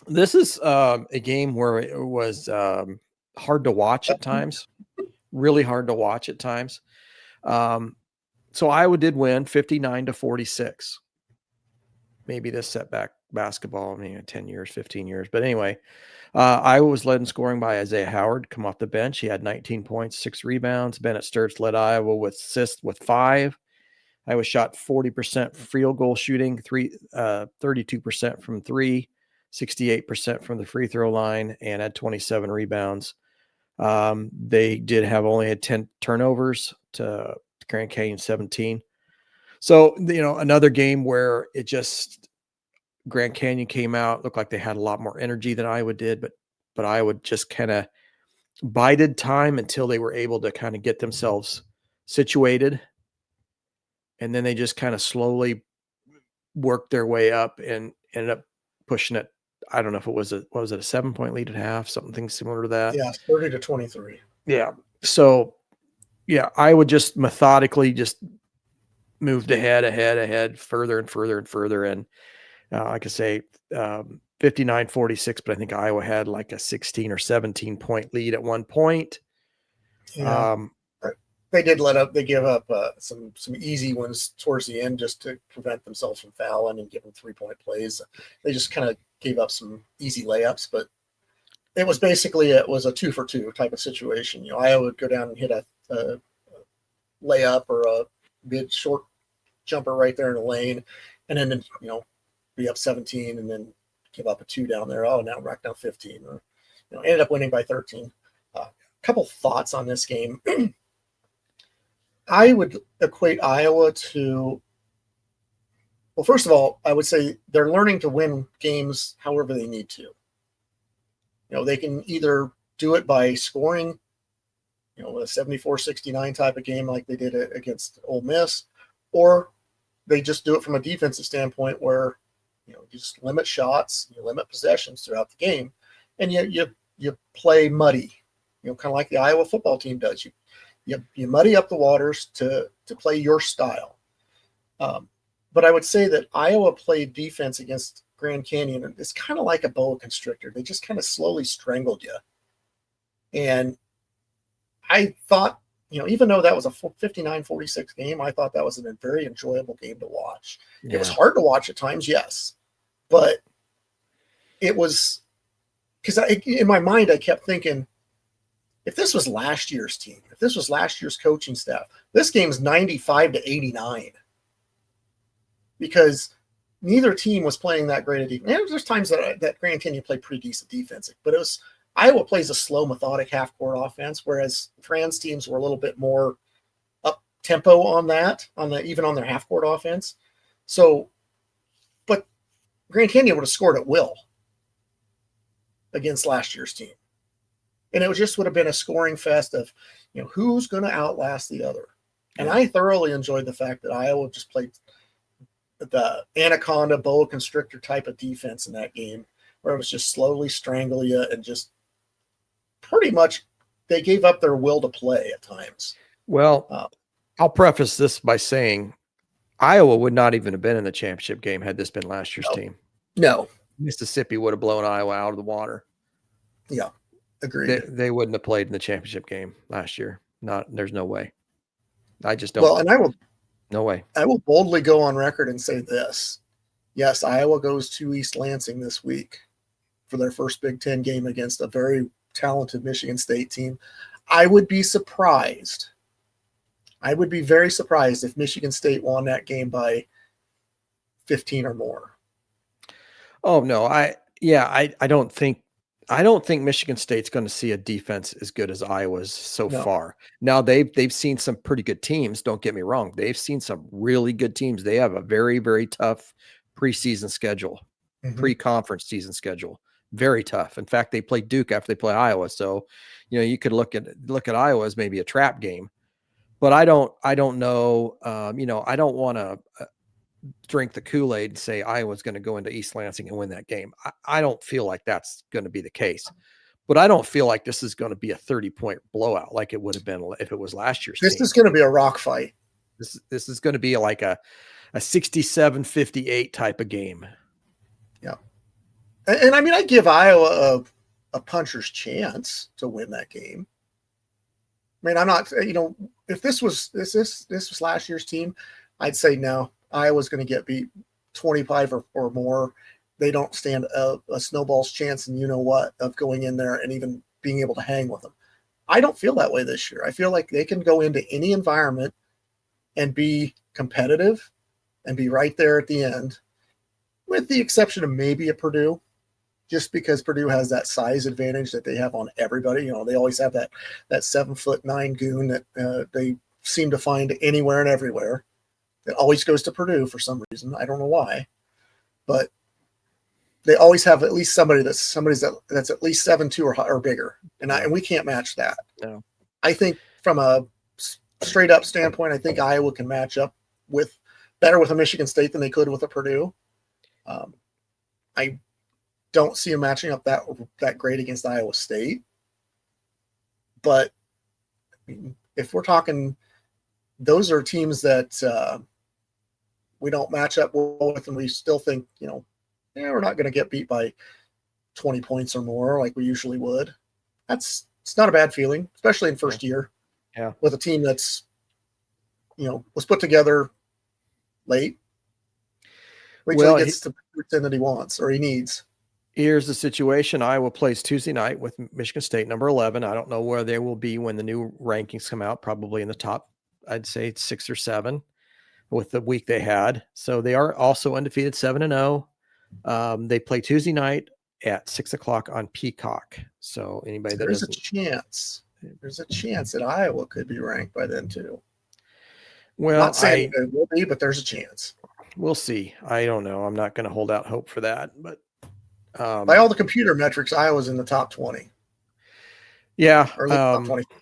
C: This is a game where it was hard to watch at times, really hard to watch at times. So Iowa did win 59-46. Maybe this set back basketball, 10 years, 15 years. But anyway, Iowa was led in scoring by Isaiah Howard, come off the bench. He had 19 points, 6 rebounds. Bennett Sturts led Iowa with assists with 5. Iowa shot 40% field goal shooting, 32% from 3, 68% from the free throw line, and had 27 rebounds. They did have only had 10 turnovers to Grand Canyon 17. So, another game where it just Grand Canyon came out, looked like they had a lot more energy than Iowa did, but Iowa just kind of bided time until they were able to kind of get themselves situated. And then they just kind of slowly worked their way up and ended up pushing it. I don't know if it was what was it, a 7-point lead at half, something similar to that.
B: Yeah, 30-23.
C: Yeah. So yeah, I would just methodically just moved ahead, further and further and further. And I could say 59-46, but I think Iowa had like a 16 or 17 point lead at one point.
B: Yeah. They did they give up some easy ones towards the end just to prevent themselves from fouling and giving 3-point plays. They just kind of gave up some easy layups, but it was basically a 2-for-2 type of situation. Iowa would go down and hit a layup or a mid short jumper right there in the lane, and then be up 17 and then give up a 2 down there. Oh, now rack down 15, or ended up winning by 13. Couple thoughts on this game. I would equate Iowa to, well, first of all, I would say they're learning to win games however they need to. They can either do it by scoring, a 74-69 type of game like they did against Ole Miss, or they just do it from a defensive standpoint where, you just limit shots, you limit possessions throughout the game, and you play muddy, kind of like the Iowa football team does. You muddy up the waters to play your style. But I would say that Iowa played defense against Grand Canyon, and it's kind of like a boa constrictor. They just kind of slowly strangled you. And I thought, even though that was a 59-46 game, I thought that was a very enjoyable game to watch. Yeah. It was hard to watch at times, yes. But it was because in my mind, I kept thinking, if this was last year's team, if this was last year's coaching staff, this game's 95-89 because neither team was playing that great a defense. There's times that Grand Canyon played pretty decent defense, but it was Iowa plays a slow, methodic half-court offense, whereas Fran's teams were a little bit more up tempo on that, even on their half-court offense. So, but Grand Canyon would have scored at will against last year's team. And it just would have been a scoring fest of, who's going to outlast the other. And I thoroughly enjoyed the fact that Iowa just played the anaconda, boa constrictor type of defense in that game, where it was just slowly strangle you and just pretty much they gave up their will to play at times.
C: Well, I'll preface this by saying Iowa would not even have been in the championship game had this been last year's team.
B: No.
C: Mississippi would have blown Iowa out of the water.
B: Yeah. Agreed.
C: They wouldn't have played in the championship game last year. There's no way. I just don't.
B: Well, and
C: no way.
B: I will boldly go on record and say this. Yes, Iowa goes to East Lansing this week for their first Big Ten game against a very talented Michigan State team. I would be surprised. I would be very surprised if Michigan State won that game by 15 or more.
C: Oh no, I don't think Michigan State's going to see a defense as good as Iowa's so far. Now they've seen some pretty good teams. Don't get me wrong. They've seen some really good teams. They have a very, very tough preseason schedule, pre-conference season schedule. Very tough. In fact, they play Duke after they play Iowa. So, you could look at Iowa as maybe a trap game, but I don't know. I don't want to drink the Kool-Aid and say Iowa's going to go into East Lansing and win that game. I don't feel like that's going to be the case, but I don't feel like this is going to be a 30-point blowout like it would have been if it was last year's
B: This
C: team.
B: is going to be a rock fight.
C: This is going to be like a 67-58 type of game.
B: Yeah. And I mean, I give Iowa a puncher's chance to win that game. I mean, I'm not, if this was last year's team, I'd say no. Iowa's going to get beat 25 or more. They don't stand a snowball's chance, and of going in there and even being able to hang with them. I don't feel that way this year. I feel like they can go into any environment and be competitive and be right there at the end, with the exception of maybe a Purdue, just because Purdue has that size advantage that they have on everybody. They always have that 7'9" goon that they seem to find anywhere and everywhere. It always goes to Purdue for some reason. I don't know why, but they always have at least that's at least 7-2 or bigger, and we can't match that.
C: No.
B: I think from a straight up standpoint, I think Iowa can match up better with a Michigan State than they could with a Purdue. I don't see them matching up that great against Iowa State, but if we're talking, those are teams that we don't match up well with, and we still think, we're not going to get beat by 20 points or more like we usually would. It's not a bad feeling, especially in first year.
C: Yeah.
B: With a team that's, was put together late. Wait till he gets to the extent that he wants or he needs.
C: Here's the situation. Iowa plays Tuesday night with Michigan State, number 11. I don't know where they will be when the new rankings come out, probably in the top, I'd say 6 or 7 with the week they had. So they are also undefeated, 7-0. They play Tuesday night at 6:00 on Peacock. So anybody that
B: there's a chance that Iowa could be ranked by then too.
C: Well,
B: not saying it will be, but there's a chance.
C: We'll see. I don't know. I'm not going to hold out hope for that, but
B: by all the computer metrics, Iowa's in the top 20.
C: Yeah.
B: Or top 25.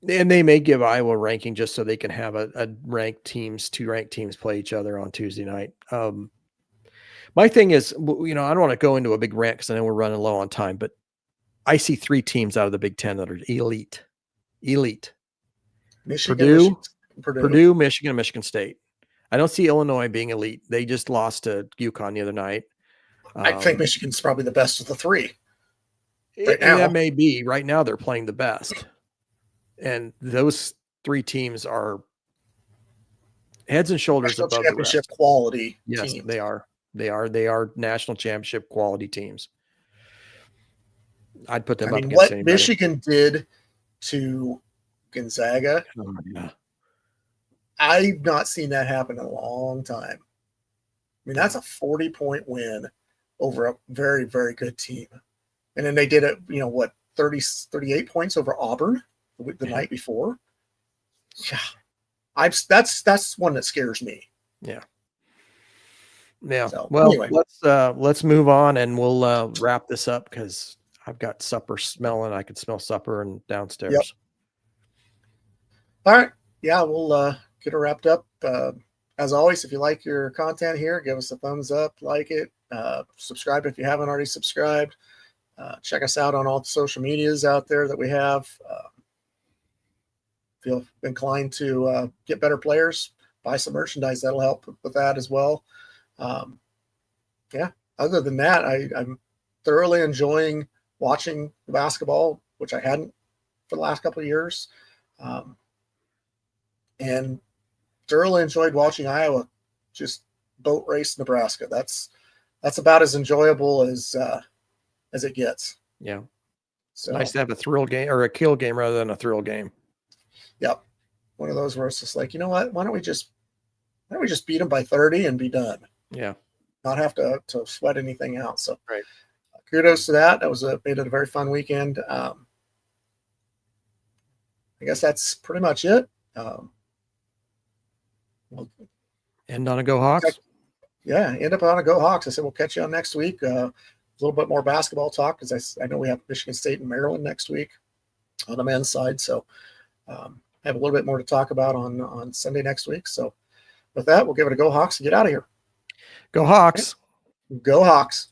C: And they may give Iowa a ranking just so they can have two ranked teams play each other on Tuesday night. My thing is, I don't want to go into a big rant because I know we're running low on time, but I see 3 teams out of the Big Ten that are elite.
B: Michigan,
C: Purdue, Michigan, and Michigan State. I don't see Illinois being elite. They just lost to UConn the other night.
B: I think Michigan's probably the best of the 3.
C: Right now. That may be. Right now, they're playing the best. And those 3 teams are heads and shoulders above the rest.
B: Championship quality
C: yes,
B: teams.
C: They are. They are national championship quality teams. I'd put them up against
B: what
C: anybody.
B: Michigan did to Gonzaga.
C: Oh, yeah.
B: I've not seen that happen in a long time. That's a 40-point win over a very, very good team. And then they did it, 38 points over Auburn the night before. Yeah. That's one that scares me.
C: Yeah. Yeah.
B: So,
C: well,
B: anyway.
C: let's move on and we'll wrap this up because I've got supper smelling. I could smell supper and downstairs.
B: Yep. All right. Yeah, we'll get it wrapped up. As always, if you like your content here, give us a thumbs up, like it, subscribe if you haven't already subscribed. Check us out on all the social medias out there that we have. Feel inclined to get better players, buy some merchandise. That'll help with that as well. Other than that, I'm thoroughly enjoying watching the basketball, which I hadn't for the last couple of years. And thoroughly enjoyed watching Iowa just boat race Nebraska. That's about as enjoyable as it gets.
C: Yeah.
B: So
C: nice to have a thrill game or a kill game rather than a thrill game.
B: Yep. One of those where it's just like, you know what? Why don't we just beat them by 30 and be done?
C: Yeah.
B: Not have to sweat anything out. So
C: right.
B: Kudos to that. That made it a very fun weekend. I guess that's pretty much it.
C: We'll end on a Go Hawks.
B: End up on a Go Hawks. I said we'll catch you on next week. A little bit more basketball talk because I know we have Michigan State and Maryland next week on the men's side. So have a little bit more to talk about on Sunday next week. So with that, we'll give it a Go Hawks and get out of here.
C: Go Hawks.
B: Go Hawks.